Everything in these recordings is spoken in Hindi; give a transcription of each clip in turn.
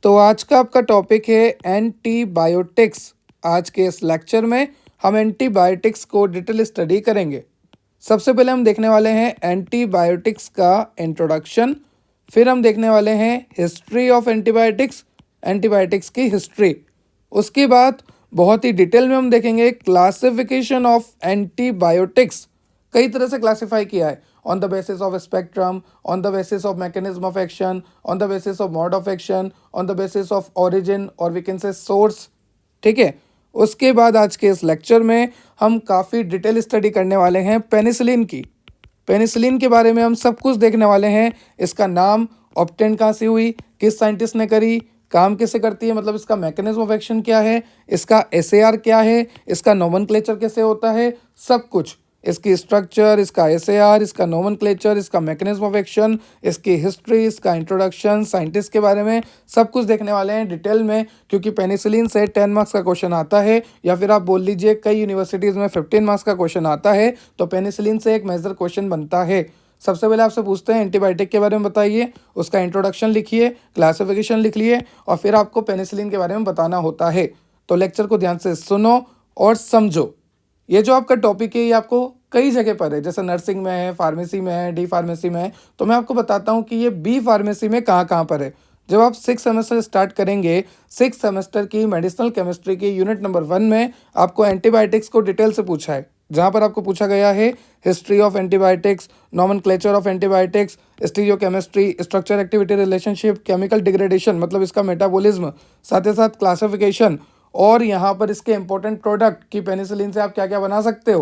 तो आज का आपका टॉपिक है एंटीबायोटिक्स। आज के इस लेक्चर में हम एंटीबायोटिक्स को डिटेल स्टडी करेंगे। सबसे पहले हम देखने वाले हैं एंटीबायोटिक्स का इंट्रोडक्शन, फिर हम देखने वाले हैं हिस्ट्री ऑफ एंटीबायोटिक्स, एंटीबायोटिक्स की हिस्ट्री। उसके बाद बहुत ही डिटेल में हम देखेंगे क्लासिफिकेशन ऑफ एंटीबायोटिक्स। कई तरह से क्लासिफाई किया है, on the basis of spectrum, on the basis of mechanism of action, on the basis of mode of action, on the basis of origin और वी कैन से सोर्स। ठीक है। उसके बाद आज के इस लेक्चर में हम काफ़ी डिटेल स्टडी करने वाले हैं पेनिसिलिन की। पेनिसिलिन के बारे में हम सब कुछ देखने वाले हैं। इसका नाम ऑब्टेन कहाँ से हुई, किस साइंटिस्ट ने करी, काम कैसे करती है, मतलब इसका मैकेनिज्म ऑफ एक्शन क्या है, इसका एसएआर क्या है, इसका नोमेनक्लेचर कैसे होता है, सब कुछ, इसकी स्ट्रक्चर, इसका एसएआर, इसका नोमेनक्लेचर, इसका मैकेनिज्म ऑफ एक्शन, इसकी हिस्ट्री, इसका इंट्रोडक्शन, साइंटिस्ट के बारे में सब कुछ देखने वाले हैं डिटेल में। क्योंकि पेनिसिलिन से 10 मार्क्स का क्वेश्चन आता है, या फिर आप बोल लीजिए कई यूनिवर्सिटीज़ में 15 मार्क्स का क्वेश्चन आता है, तो पेनिसिलिन से एक मेजर क्वेश्चन बनता है। सबसे पहले आपसे पूछते हैं एंटीबायोटिक के बारे में बताइए, उसका इंट्रोडक्शन लिखिए, क्लासिफिकेशन लिख लिए, और फिर आपको पेनिसिलिन के बारे में बताना होता है। तो लेक्चर को ध्यान से सुनो और समझो। ये जो आपका टॉपिक है ये आपको कई जगह पर है, जैसे नर्सिंग में है, फार्मेसी में है, डी फार्मेसी में है। तो मैं आपको बताता हूँ कि ये बी फार्मेसी में कहाँ कहाँ पर है। जब आप 6 सेमेस्टर स्टार्ट करेंगे, 6 सेमेस्टर की मेडिसिनल केमिस्ट्री की यूनिट नंबर 1 में आपको एंटीबायोटिक्स को डिटेल से पूछा है, जहाँ पर आपको पूछा गया है history of antibiotics, nomenclature of antibiotics, stereochemistry, structure activity relationship, chemical degradation मतलब इसका मेटाबॉलिज्म, साथ ही साथ क्लासिफिकेशन, और यहाँ पर इसके इंपॉर्टेंट प्रोडक्ट की पेनिसिलिन से आप क्या क्या बना सकते हो।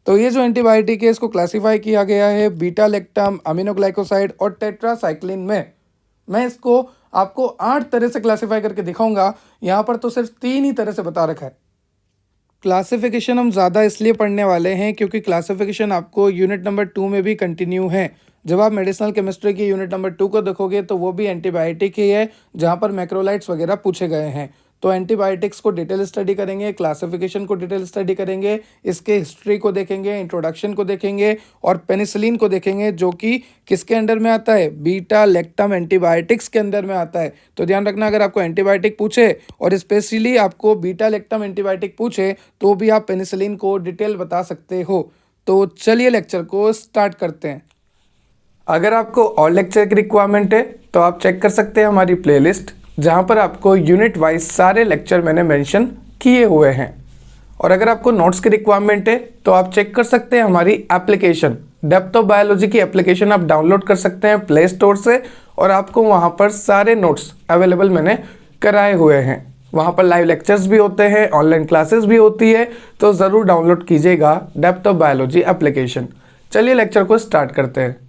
तो ये जो एंटीबायोटिक है इसको क्लासिफाई किया गया है बीटा लैक्टम, अमीनोग्लाइकोसाइड और टेट्रासाइक्लिन में। मैं इसको आपको 8 तरह से क्लासिफाई करके दिखाऊंगा, यहाँ पर तो सिर्फ 3 ही तरह से बता रखा है। क्लासिफिकेशन हम ज़्यादा इसलिए पढ़ने वाले हैं क्योंकि क्लासिफिकेशन आपको यूनिट नंबर 2 में भी कंटिन्यू है। जब आप मेडिसिनल केमिस्ट्री की यूनिट नंबर 2 को देखोगे तो वो भी एंटीबायोटिक ही है, जहाँ पर मैक्रोलाइट्स वगैरह पूछे गए हैं। तो एंटीबायोटिक्स को डिटेल स्टडी करेंगे, क्लासिफिकेशन को डिटेल स्टडी करेंगे, इसके हिस्ट्री को देखेंगे, इंट्रोडक्शन को देखेंगे, और पेनिसिलिन को देखेंगे, जो कि किसके अंडर में आता है, बीटा लैक्टम एंटीबायोटिक्स के अंदर में आता है। तो ध्यान रखना, अगर आपको एंटीबायोटिक पूछे और स्पेशली आपको बीटा लैक्टम एंटीबायोटिक पूछे तो भी आप पेनिसिलिन को डिटेल बता सकते हो। तो चलिए लेक्चर को स्टार्ट करते हैं। अगर आपको और लेक्चर की रिक्वायरमेंट है तो आप चेक कर सकते हैं हमारी प्लेलिस्ट, जहाँ पर आपको यूनिट वाइज सारे लेक्चर मैंने मेंशन किए हुए हैं। और अगर आपको नोट्स की रिक्वायरमेंट है तो आप चेक कर सकते हैं हमारी एप्लीकेशन, डेप्थ ऑफ बायोलॉजी की एप्लीकेशन आप डाउनलोड कर सकते हैं प्ले स्टोर से, और आपको वहाँ पर सारे नोट्स अवेलेबल मैंने कराए हुए हैं। वहाँ पर लाइव लेक्चर्स भी होते हैं, ऑनलाइन क्लासेस भी होती है, तो ज़रूर डाउनलोड कीजिएगा डेप्थ ऑफ बायोलॉजी एप्लीकेशन। चलिए लेक्चर को स्टार्ट करते हैं।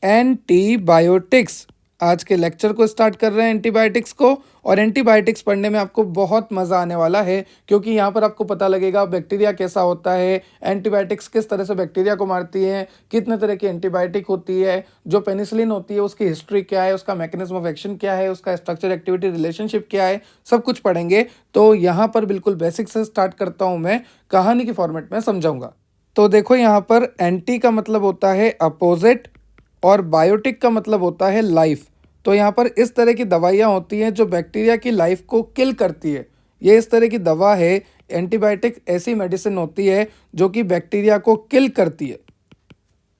एंटीबायोटिक्स, आज के लेक्चर को स्टार्ट कर रहे हैं एंटीबायोटिक्स को। और एंटीबायोटिक्स पढ़ने में आपको बहुत मज़ा आने वाला है, क्योंकि यहाँ पर आपको पता लगेगा बैक्टीरिया कैसा होता है, एंटीबायोटिक्स किस तरह से बैक्टीरिया को मारती है, कितने तरह की एंटीबायोटिक होती है, जो पेनिसिलिन होती है उसकी हिस्ट्री क्या है, उसका मैकेनिज्म ऑफ एक्शन क्या है, उसका स्ट्रक्चर एक्टिविटी रिलेशनशिप क्या है, सब कुछ पढ़ेंगे। तो यहाँ पर बिल्कुल बेसिक से स्टार्ट करता हूँ, मैं कहानी की फॉर्मेट में समझाऊंगा। तो देखो, यहाँ पर एंटी का मतलब होता है अपोजिट, और बायोटिक का मतलब होता है लाइफ। तो यहाँ पर इस तरह की दवाइयाँ होती हैं जो बैक्टीरिया की लाइफ को किल करती है। ये इस तरह की दवा है, एंटीबायोटिक ऐसी मेडिसिन होती है जो कि बैक्टीरिया को किल करती है,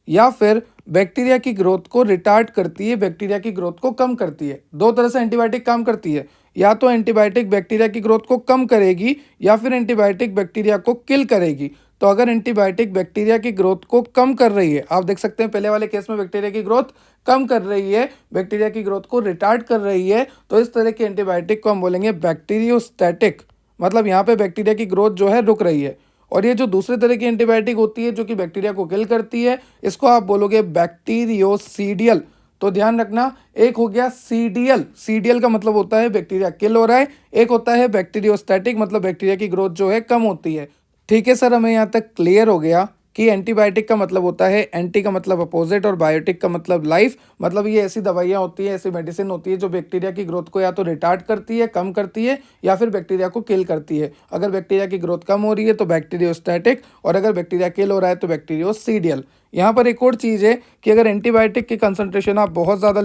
या फिर बैक्टीरिया की ग्रोथ को रिटार्ड करती है, बैक्टीरिया की ग्रोथ को कम करती है। 2 तरह से एंटीबायोटिक काम करती है, या तो एंटीबायोटिक बैक्टीरिया की ग्रोथ को कम करेगी, या फिर एंटीबायोटिक बैक्टीरिया को किल करेगी। तो अगर एंटीबायोटिक बैक्टीरिया की ग्रोथ को कम कर रही है, आप देख सकते हैं पहले वाले केस में बैक्टीरिया की ग्रोथ कम कर रही है, बैक्टीरिया की ग्रोथ को रिटार्ड कर रही है, तो इस तरह के एंटीबायोटिक को हम बोलेंगे बैक्टीरियोस्टैटिक, मतलब यहाँ पे बैक्टीरिया की ग्रोथ जो है रुक रही है। और ये जो दूसरे तरह की एंटीबायोटिक होती है जो कि बैक्टीरिया को किल करती है, इसको आप बोलोगे बैक्टीरियोसीडियल। तो ध्यान रखना, एक हो गया सीडियल, सीडियल का मतलब होता है बैक्टीरिया किल हो रहा है, एक होता है बैक्टीरियोस्टैटिक मतलब बैक्टीरिया की ग्रोथ जो है कम होती है। ठीक है सर, हमें यहाँ तक क्लियर हो गया कि एंटीबायोटिक का मतलब होता है, एंटी का मतलब अपोजिट और बायोटिक का मतलब लाइफ। मतलब ये ऐसी दवाइयाँ होती है, ऐसी मेडिसिन होती है जो बैक्टीरिया की ग्रोथ को या तो रिटार्ड करती है, कम करती है, या फिर बैक्टीरिया को किल करती है। अगर बैक्टीरिया की ग्रोथ कम हो रही है तो बैक्टीरियोस्टैटिक, और अगर बैक्टीरिया किल हो रहा है तो बैक्टीरियोसीडियल। यहाँ पर एक और चीज़ है कि अगर एंटीबायोटिक की कंसंट्रेशन आप बहुत ज़्यादा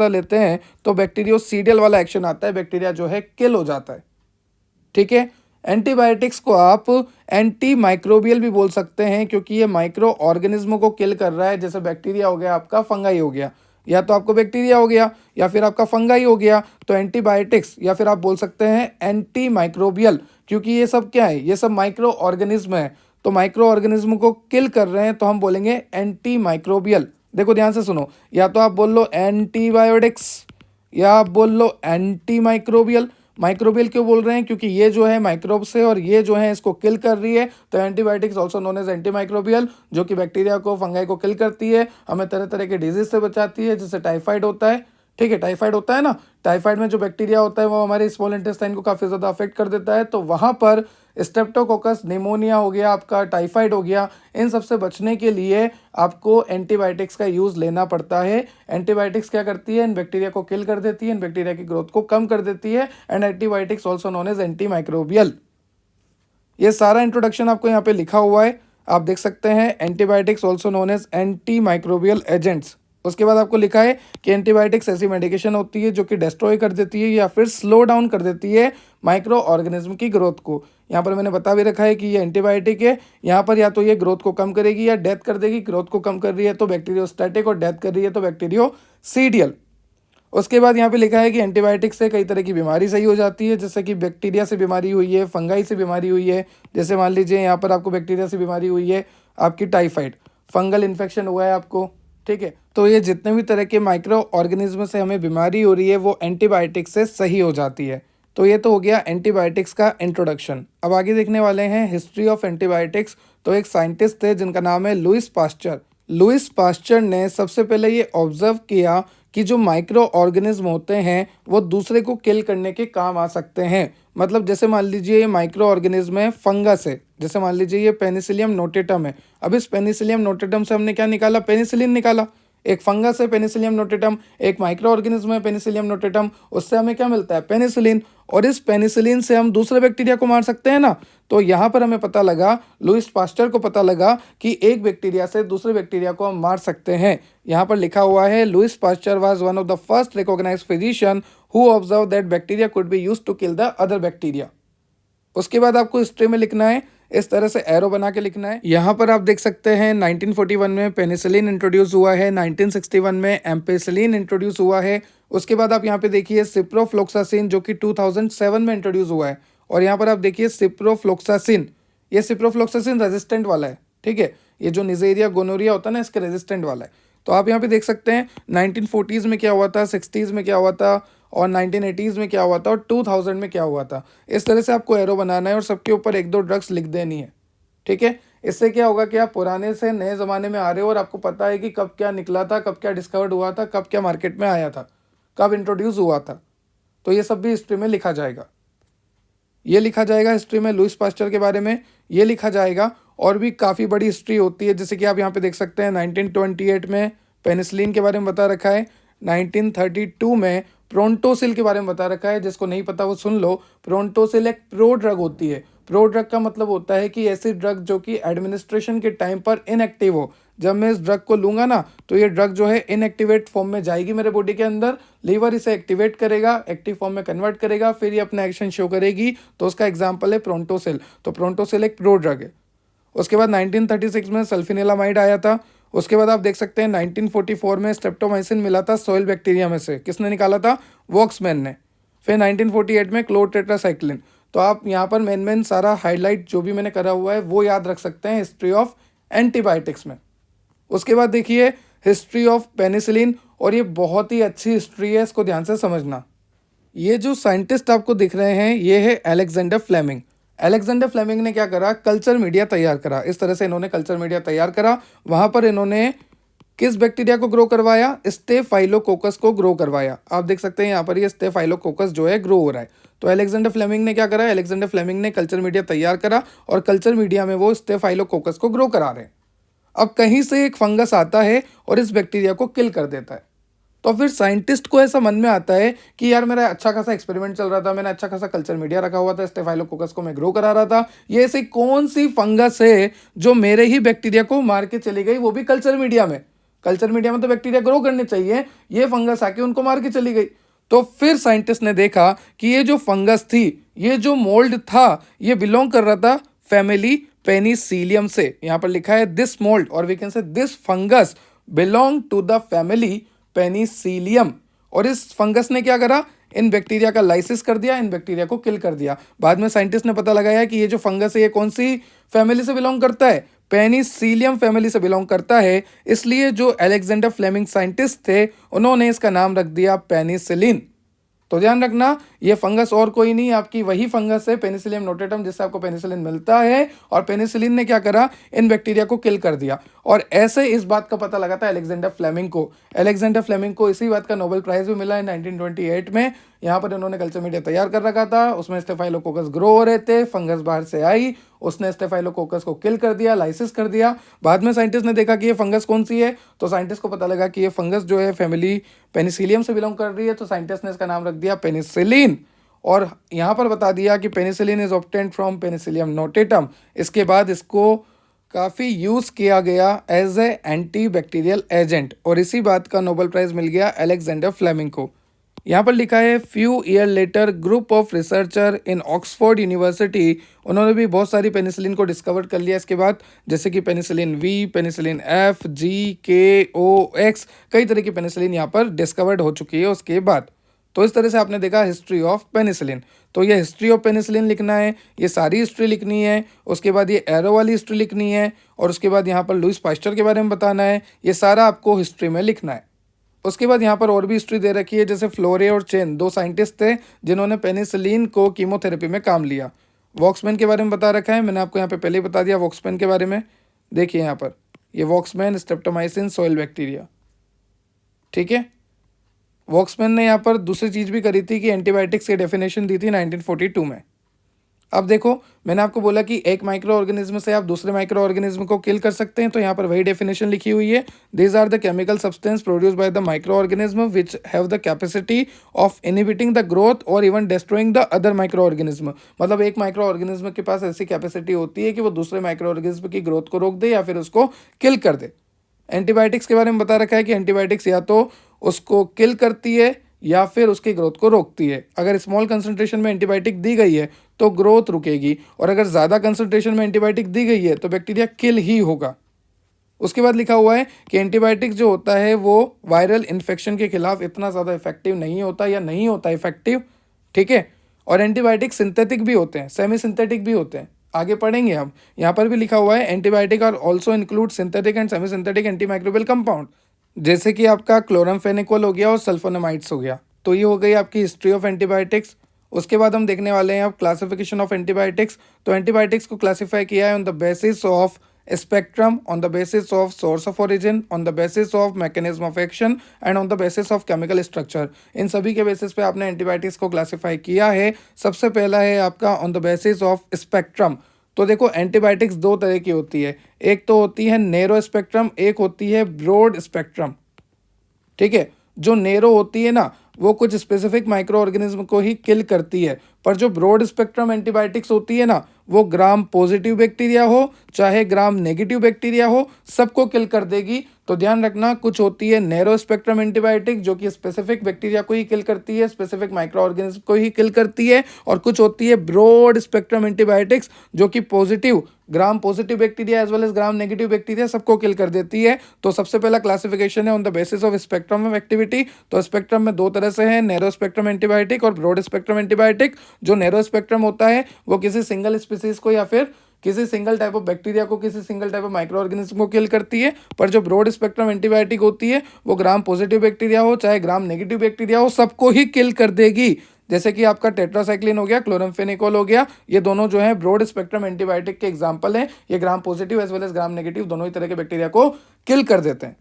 लेते हैं तो बैक्टीरियोसीडियल वाला एक्शन आता है, बैक्टीरिया जो है किल हो जाता है। ठीक है। एंटीबायोटिक्स को आप एंटी माइक्रोबियल भी बोल सकते हैं, क्योंकि ये माइक्रो ऑर्गेनिज्मों को किल कर रहा है। जैसे बैक्टीरिया हो गया, आपका फंगाई हो गया, या तो आपको बैक्टीरिया हो गया या फिर आपका फंगाई हो गया, तो एंटीबायोटिक्स, या फिर आप बोल सकते हैं एंटी माइक्रोबियल, क्योंकि ये सब क्या है, ये सब माइक्रो ऑर्गेनिज्म है। तो माइक्रो ऑर्गेनिज्म को किल कर रहे हैं तो हम बोलेंगे एंटी माइक्रोबियल। देखो ध्यान से सुनो, या तो आप बोल लो एंटीबायोटिक्स या आप बोल लो एंटी माइक्रोबियल। माइक्रोबियल क्यों बोल रहे हैं, क्योंकि ये जो है माइक्रोब्स है और ये जो है इसको किल कर रही है। तो antibiotics also known as anti microbial, जो कि बैक्टीरिया को, फंगाई को किल करती है, हमें तरह तरह के डिजीज से बचाती है, जैसे टाइफाइड होता है। ठीक है, टाइफाइड होता है ना, टाइफाइड में जो बैक्टीरिया होता है वो हमारे स्मॉल इंटेस्टाइन को काफ़ी ज़्यादा अफेक्ट कर देता है। तो वहाँ पर स्ट्रेप्टोकोकस निमोनिया हो गया, आपका टाइफाइड हो गया, इन सब से बचने के लिए आपको एंटीबायोटिक्स का यूज़ लेना पड़ता है। एंटीबायोटिक्स क्या करती है, इन बैक्टीरिया को किल कर देती है, इन बैक्टीरिया की ग्रोथ को कम कर देती है। And antibiotics also known as anti microbial. ये सारा इंट्रोडक्शन आपको यहाँ पे लिखा हुआ है, आप देख सकते हैं। Antibiotics also known as anti microbial agents. उसके बाद आपको लिखा है कि एंटीबायोटिक्स ऐसी मेडिकेशन होती है जो कि डिस्ट्रॉय कर देती है या फिर स्लो डाउन कर देती है माइक्रो ऑर्गेनिज्म की ग्रोथ को। यहाँ पर मैंने बता भी रखा है कि ये एंटीबायोटिक है। यहाँ पर या तो ये ग्रोथ को कम करेगी या डेथ कर देगी। ग्रोथ को कम कर रही है तो बैक्टीरियोस्टैटिक, और डेथ कर रही है तो बैक्टीरियोसीडियल। उसके बाद यहाँ पे लिखा है कि एंटीबायोटिक से कई तरह की बीमारी सही हो जाती है, जैसे कि बैक्टीरिया से बीमारी हुई है, फंगाई से बीमारी हुई है। जैसे मान लीजिए यहाँ पर आपको बैक्टीरिया से बीमारी हुई है, आपकी टाइफाइड, फंगल इन्फेक्शन हुआ है आपको। ठीक है, तो ये जितने भी तरह के माइक्रो ऑर्गेनिज्म से हमें बीमारी हो रही है वो एंटीबायोटिक से सही हो जाती है। तो ये तो हो गया एंटीबायोटिक्स का इंट्रोडक्शन। अब आगे देखने वाले हैं हिस्ट्री ऑफ एंटीबायोटिक्स। तो एक साइंटिस्ट थे जिनका नाम है लुइस पास्चर। लुइस पास्चर ने सबसे पहले ये ऑब्जर्व किया कि जो माइक्रो ऑर्गेनिज्म होते हैं वो दूसरे को किल करने के काम आ सकते हैं। मतलब जैसे मान लीजिए ये माइक्रो ऑर्गेनिज्म है, फंगस है, जैसे मान लीजिए ये पेनिसिलियम नोटेटम है। अब इस पेनिसिलियम नोटेटम से हमने क्या निकाला, पेनिसिलिन निकाला। एक फंगस है पेनिसिलियम नोटेटम, एक माइक्रो ऑर्गेनिज्म है पेनिसिलियम नोटेटम, उससे हमें क्या मिलता है, पेनिसिलिन। और इस पेनिसिलिन से हम दूसरे बैक्टीरिया को मार सकते हैं ना। तो यहाँ पर हमें पता लगा, लुइस पास्चर को पता लगा कि एक बैक्टीरिया से दूसरे बैक्टीरिया को हम मार सकते हैं। यहाँ पर लिखा हुआ है Louis Pasteur was one of the first recognised physician who observe that bacteria could be used to kill the other bacteria. उसके बाद आपको हिस्ट्री में लिखना है, इस तरह से एरो बना के लिखना है। यहाँ पर आप देख सकते हैं 1941 में पेनिसिलिन इंट्रोड्यूस हुआ है, 1961 में एम्पेसिलिन इंट्रोड्यूस हुआ है। उसके बाद आप यहाँ पे देखिए सिप्रोफ्लोक्सासिन जो कि 2007 में इंट्रोड्यूस हुआ है। और यहाँ पर आप देखिए सिप्रोफ्लोक्सासिन, ये सिप्रोफ्लोक्सासिन रेजिस्टेंट वाला है। ठीक है, ये जो निजेरिया गोनोरिया होता है ना, इसके रेजिस्टेंट वाला है। तो आप यहाँ पे देख सकते हैं 1940s में क्या हुआ था, 60s में क्या हुआ था, और 1980s में क्या हुआ था, और 2000 में क्या हुआ था। इस तरह से आपको एरो बनाना है और सबके ऊपर एक दो ड्रग्स लिख देनी है। ठीक है, इससे क्या होगा कि आप पुराने से नए ज़माने में आ रहे हो और आपको पता है कि कब क्या निकला था, कब क्या डिस्कवर्ड हुआ था, कब क्या मार्केट में आया था, कब इंट्रोड्यूस हुआ था। तो ये सब भी हिस्ट्री में लिखा जाएगा। ये लिखा जाएगा हिस्ट्री में लुइस पास्चर के बारे में, ये लिखा जाएगा। और भी काफ़ी बड़ी हिस्ट्री होती है, जैसे कि आप यहाँ पे देख सकते हैं 1928 में पेनिसिलिन के बारे में बता रखा है, 1932 में प्रोंटोसिल के बारे में बता रखा है। जिसको नहीं पता वो सुन लो। प्रोंटोसिल एक प्रो ड्रग होती है। प्रो ड्रग का मतलब होता है कि ऐसी ड्रग जो कि एडमिनिस्ट्रेशन के टाइम पर इनएक्टिव हो। जब मैं इस ड्रग को लूँगा ना तो ये ड्रग जो है इनएक्टिवेट फॉर्म में जाएगी मेरे बॉडी के अंदर, लीवर इसे एक्टिवेट करेगा, एक्टिव फॉर्म में कन्वर्ट करेगा, फिर ये अपना एक्शन शो करेगी। तो उसका एग्जाम्पल है प्रोंटोसिल। तो प्रोंटोसिल एक प्रो ड्रग है। उसके बाद 1936 में सल्फिनिलामाइड आया था। उसके बाद आप देख सकते हैं 1944 में स्ट्रेप्टोमाइसिन मिला था सॉइल बैक्टीरिया में से। किसने निकाला था, वॉक्समैन ने। फिर 1948 में क्लोरटेट्रासाइक्लिन। तो आप यहाँ पर मेन सारा हाईलाइट जो भी मैंने करा हुआ है वो याद रख सकते हैं हिस्ट्री ऑफ एंटीबायोटिक्स में। उसके बाद देखिए हिस्ट्री ऑफ पेनिसिलिन, और ये बहुत ही अच्छी हिस्ट्री है, इसको ध्यान से समझना। ये जो साइंटिस्ट आपको दिख रहे हैं ये है अलेक्जेंडर फ्लेमिंग। अलेक्जेंडर फ्लेमिंग ने क्या करा, कल्चर मीडिया तैयार करा। इस तरह से इन्होंने कल्चर मीडिया तैयार करा। वहाँ पर इन्होंने किस बैक्टीरिया को ग्रो करवाया? स्टेफाइलोकोकस को ग्रो करवाया। आप देख सकते हैं यहाँ पर ये स्टेफाइलोकोकस जो है ग्रो हो रहा है। तो अलेक्जेंडर फ्लेमिंग ने क्या करा? अलेक्जेंडर फ्लेमिंग ने कल्चर मीडिया तैयार करा और कल्चर मीडिया में वो स्टेफाइलोकोकस को ग्रो करा रहे हैं। अब कहीं से एक फंगस आता है और इस बैक्टीरिया को किल कर देता है। तो फिर साइंटिस्ट को ऐसा मन में आता है कि यार मेरा अच्छा खासा एक्सपेरिमेंट चल रहा था, मैंने अच्छा खासा कल्चर मीडिया रखा हुआ था, स्टेफाइलोकोकस को मैं ग्रो करा रहा था, ये ऐसी कौन सी फंगस है जो मेरे ही बैक्टीरिया को मार के चली गई, वो भी कल्चर मीडिया में। कल्चर मीडिया में तो बैक्टीरिया ग्रो करने चाहिए, ये फंगस आके उनको मार के चली गई। तो फिर साइंटिस्ट ने देखा कि ये जो फंगस थी, ये जो मोल्ड था, ये बिलोंग कर रहा था फैमिली पेनिसिलियम से। यहाँ पर लिखा है दिस मोल्ड और we can say this fungus belong to the family penicillium. और इस फंगस ने क्या करा? इन बैक्टीरिया का लाइसिस कर दिया, इन बैक्टीरिया को किल कर दिया। बाद में साइंटिस्ट ने पता लगाया कि ये जो फंगस है ये कौन सी फैमिली से बिलोंग करता है? पेनिसिलियम फैमिली से बिलोंग करता है। इसलिए जो अलेक्जेंडर फ्लेमिंग साइंटिस्ट थे उन्होंने इसका नाम रख दिया पेनिसिलिन। तो ध्यान रखना, ये फंगस और कोई नहीं, आपकी वही फंगस है पेनिसिलियम नोटेटम जिससे आपको पेनिसिलिन मिलता है। और पेनिसिलिन ने क्या करा? इन बैक्टीरिया को किल कर दिया। और ऐसे इस बात का पता लगा था अलेक्जेंडर फ्लेमिंग को। अलेक्जेंडर फ्लेमिंग को इसी बात का नोबेल प्राइज भी मिला है 1928 में। यहाँ पर इन्होंने कल्चर मीडिया तैयार कर रखा था, उसमें स्टेफाइलोकोकस ग्रो हो रहे थे, फंगस बाहर से आई, उसने स्टेफाइलोकोकस को किल कर दिया, लाइसिस कर दिया। बाद में साइंटिस्ट ने देखा कि ये फंगस कौन सी है, तो साइंटिस्ट को पता लगा कि ये फंगस जो है फैमिली पेनिसिलियम से बिलोंग कर रही है, तो साइंटिस्ट ने इसका नाम रख दिया पेनिसिलिन। और यहाँ पर बता दिया कि penicillin is obtained from penicillium notatum. इसके बाद इसको काफ़ी यूज़ किया गया as a anti bacterial agent और इसी बात का नोबेल प्राइज़ मिल गया अलेक्जेंडर फ्लेमिंग को। यहाँ पर लिखा है few year later group of researcher in Oxford university, उन्होंने भी बहुत सारी पेनिसिलिन को डिस्कवर कर लिया इसके बाद, जैसे कि पेनिसिलिन वी, पेनिसिलिन एफ, जी, के, ओ, एक्स, कई तरह की पेनिसिलिन यहाँ पर डिस्कवर्ड हो चुकी है उसके बाद। तो इस तरह से आपने देखा हिस्ट्री ऑफ पेनिसिलिन। तो ये हिस्ट्री ऑफ पेनिसिलिन लिखना है, ये सारी हिस्ट्री लिखनी है, उसके बाद ये एरो वाली हिस्ट्री लिखनी है और उसके बाद यहाँ पर लुइस पास्चर के बारे में बताना है। ये सारा आपको हिस्ट्री में लिखना है। उसके बाद यहाँ पर और भी हिस्ट्री दे रखी है, जैसे फ्लोरे और चेन, दो साइंटिस्ट थे जिन्होंने पेनिसिलिन को कीमोथेरेपी में काम लिया। वॉक्समैन के बारे में बता रखा है, मैंने आपको यहाँ पे पहले ही बता दिया वॉक्समैन के बारे में। देखिए यहाँ पर ये वॉक्समैन स्ट्रेप्टोमाइसिन सॉइल बैक्टीरिया, ठीक है। वॉक्समैन ने यहाँ पर दूसरी चीज़ भी करी थी कि एंटीबायोटिक्स की डेफिनेशन दी थी 1942 में। अब देखो, मैंने आपको बोला कि एक माइक्रो ऑर्गेनिज्म से आप दूसरे माइक्रो ऑर्गेनिज्म को किल कर सकते हैं, तो यहाँ पर वही डेफिनेशन लिखी हुई है। These are the chemical substance produce by the micro organism which have the capacity of inhibiting the growth और even destroying the other micro organism. मतलब एक माइक्रो ऑर्गेनिज्म के पास ऐसी कैपेसिटी होती है कि वो दूसरे माइक्रो ऑर्गेनिज्म की ग्रोथ को रोक दे या फिर उसको किल कर दे। एंटीबायोटिक्स के बारे में बता रखा है कि एंटीबायोटिक्स या तो उसको किल करती है या फिर उसकी ग्रोथ को रोकती है। अगर स्मॉल कंसंट्रेशन में एंटीबायोटिक दी गई है तो ग्रोथ रुकेगी और अगर ज़्यादा कंसंट्रेशन में एंटीबायोटिक दी गई है तो बैक्टीरिया किल ही होगा। उसके बाद लिखा हुआ है कि एंटीबायोटिक जो होता है वो वायरल इन्फेक्शन के खिलाफ इतना ज़्यादा इफेक्टिव नहीं होता या नहीं होता इफेक्टिव, ठीक है। और एंटीबायोटिक सिंथेटिक भी होते हैं, सेमी सिंथेटिक भी होते हैं, आगे पढ़ेंगे हम। यहाँ पर भी लिखा हुआ है antibiotic are also include synthetic and semi synthetic antimicrobial compound, जैसे कि आपका क्लोरमफेनिकोल हो गया और सल्फोनेमाइड्स हो गया। तो ये हो गई आपकी हिस्ट्री ऑफ एंटीबायोटिक्स। उसके बाद हम देखने वाले हैं अब क्लासिफिकेशन ऑफ एंटीबायोटिक्स। तो एंटीबायोटिक्स को क्लासीफाई किया है on the basis of spectrum, on the basis of source of origin, on the basis of mechanism of action and on the basis of chemical structure. इन सभी के बेसिस पे आपने एंटीबायोटिक्स को क्लासीफाई किया है। सबसे पहला है आपका on the basis of spectrum. तो देखो एंटीबायोटिक्स दो तरह की होती है, एक तो होती है नैरो स्पेक्ट्रम, एक होती है ब्रॉड स्पेक्ट्रम, ठीक है। जो नैरो होती है ना वो कुछ स्पेसिफिक माइक्रो ऑर्गेनिज्म को ही किल करती है, पर जो ब्रॉड स्पेक्ट्रम एंटीबायोटिक्स होती है ना वो ग्राम पॉजिटिव बैक्टीरिया हो चाहे ग्राम नेगेटिव बैक्टीरिया हो सबको किल कर देगी। तो ध्यान रखना, कुछ होती है नैरो स्पेक्ट्रम एंटीबायोटिक जो कि स्पेसिफिक बैक्टीरिया को ही किल करती है, स्पेसिफिक माइक्रो ऑर्गेनिज्म को ही किल करती है, और कुछ होती है ब्रॉड स्पेक्ट्रम एंटीबायोटिक्स जो कि positive gram positive bacteria as well as gram negative bacteria सबको किल कर देती है। तो सबसे पहला क्लासिफिकेशन है on the basis of spectrum of activity. तो स्पेक्ट्रम में दो तरह से है, नैरो स्पेक्ट्रम एंटीबायोटिक और ब्रॉड स्पेक्ट्रम एंटीबायोटिक। जो नैरो स्पेक्ट्रम होता है वो किसी सिंगल स्पीसीज को या फिर किसी सिंगल टाइप ऑफ बैक्टीरिया को, किसी single type of micro organism को किल करती है, पर जो ब्रॉड स्पेक्ट्रम एंटीबायोटिक होती है वो ग्राम पॉजिटिव बैक्टीरिया हो चाहे ग्राम नेगेटिव बैक्टीरिया हो सबको ही किल कर देगी। जैसे कि आपका टेट्रासाइक्लिन हो गया, क्लोरमफेनिकोल हो गया, ये दोनों जो है ब्रॉड स्पेक्ट्रम एंटीबायोटिक के एग्जांपल हैं। ये gram positive as well as gram negative दोनों ही तरह के बैक्टीरिया को किल कर देते हैं।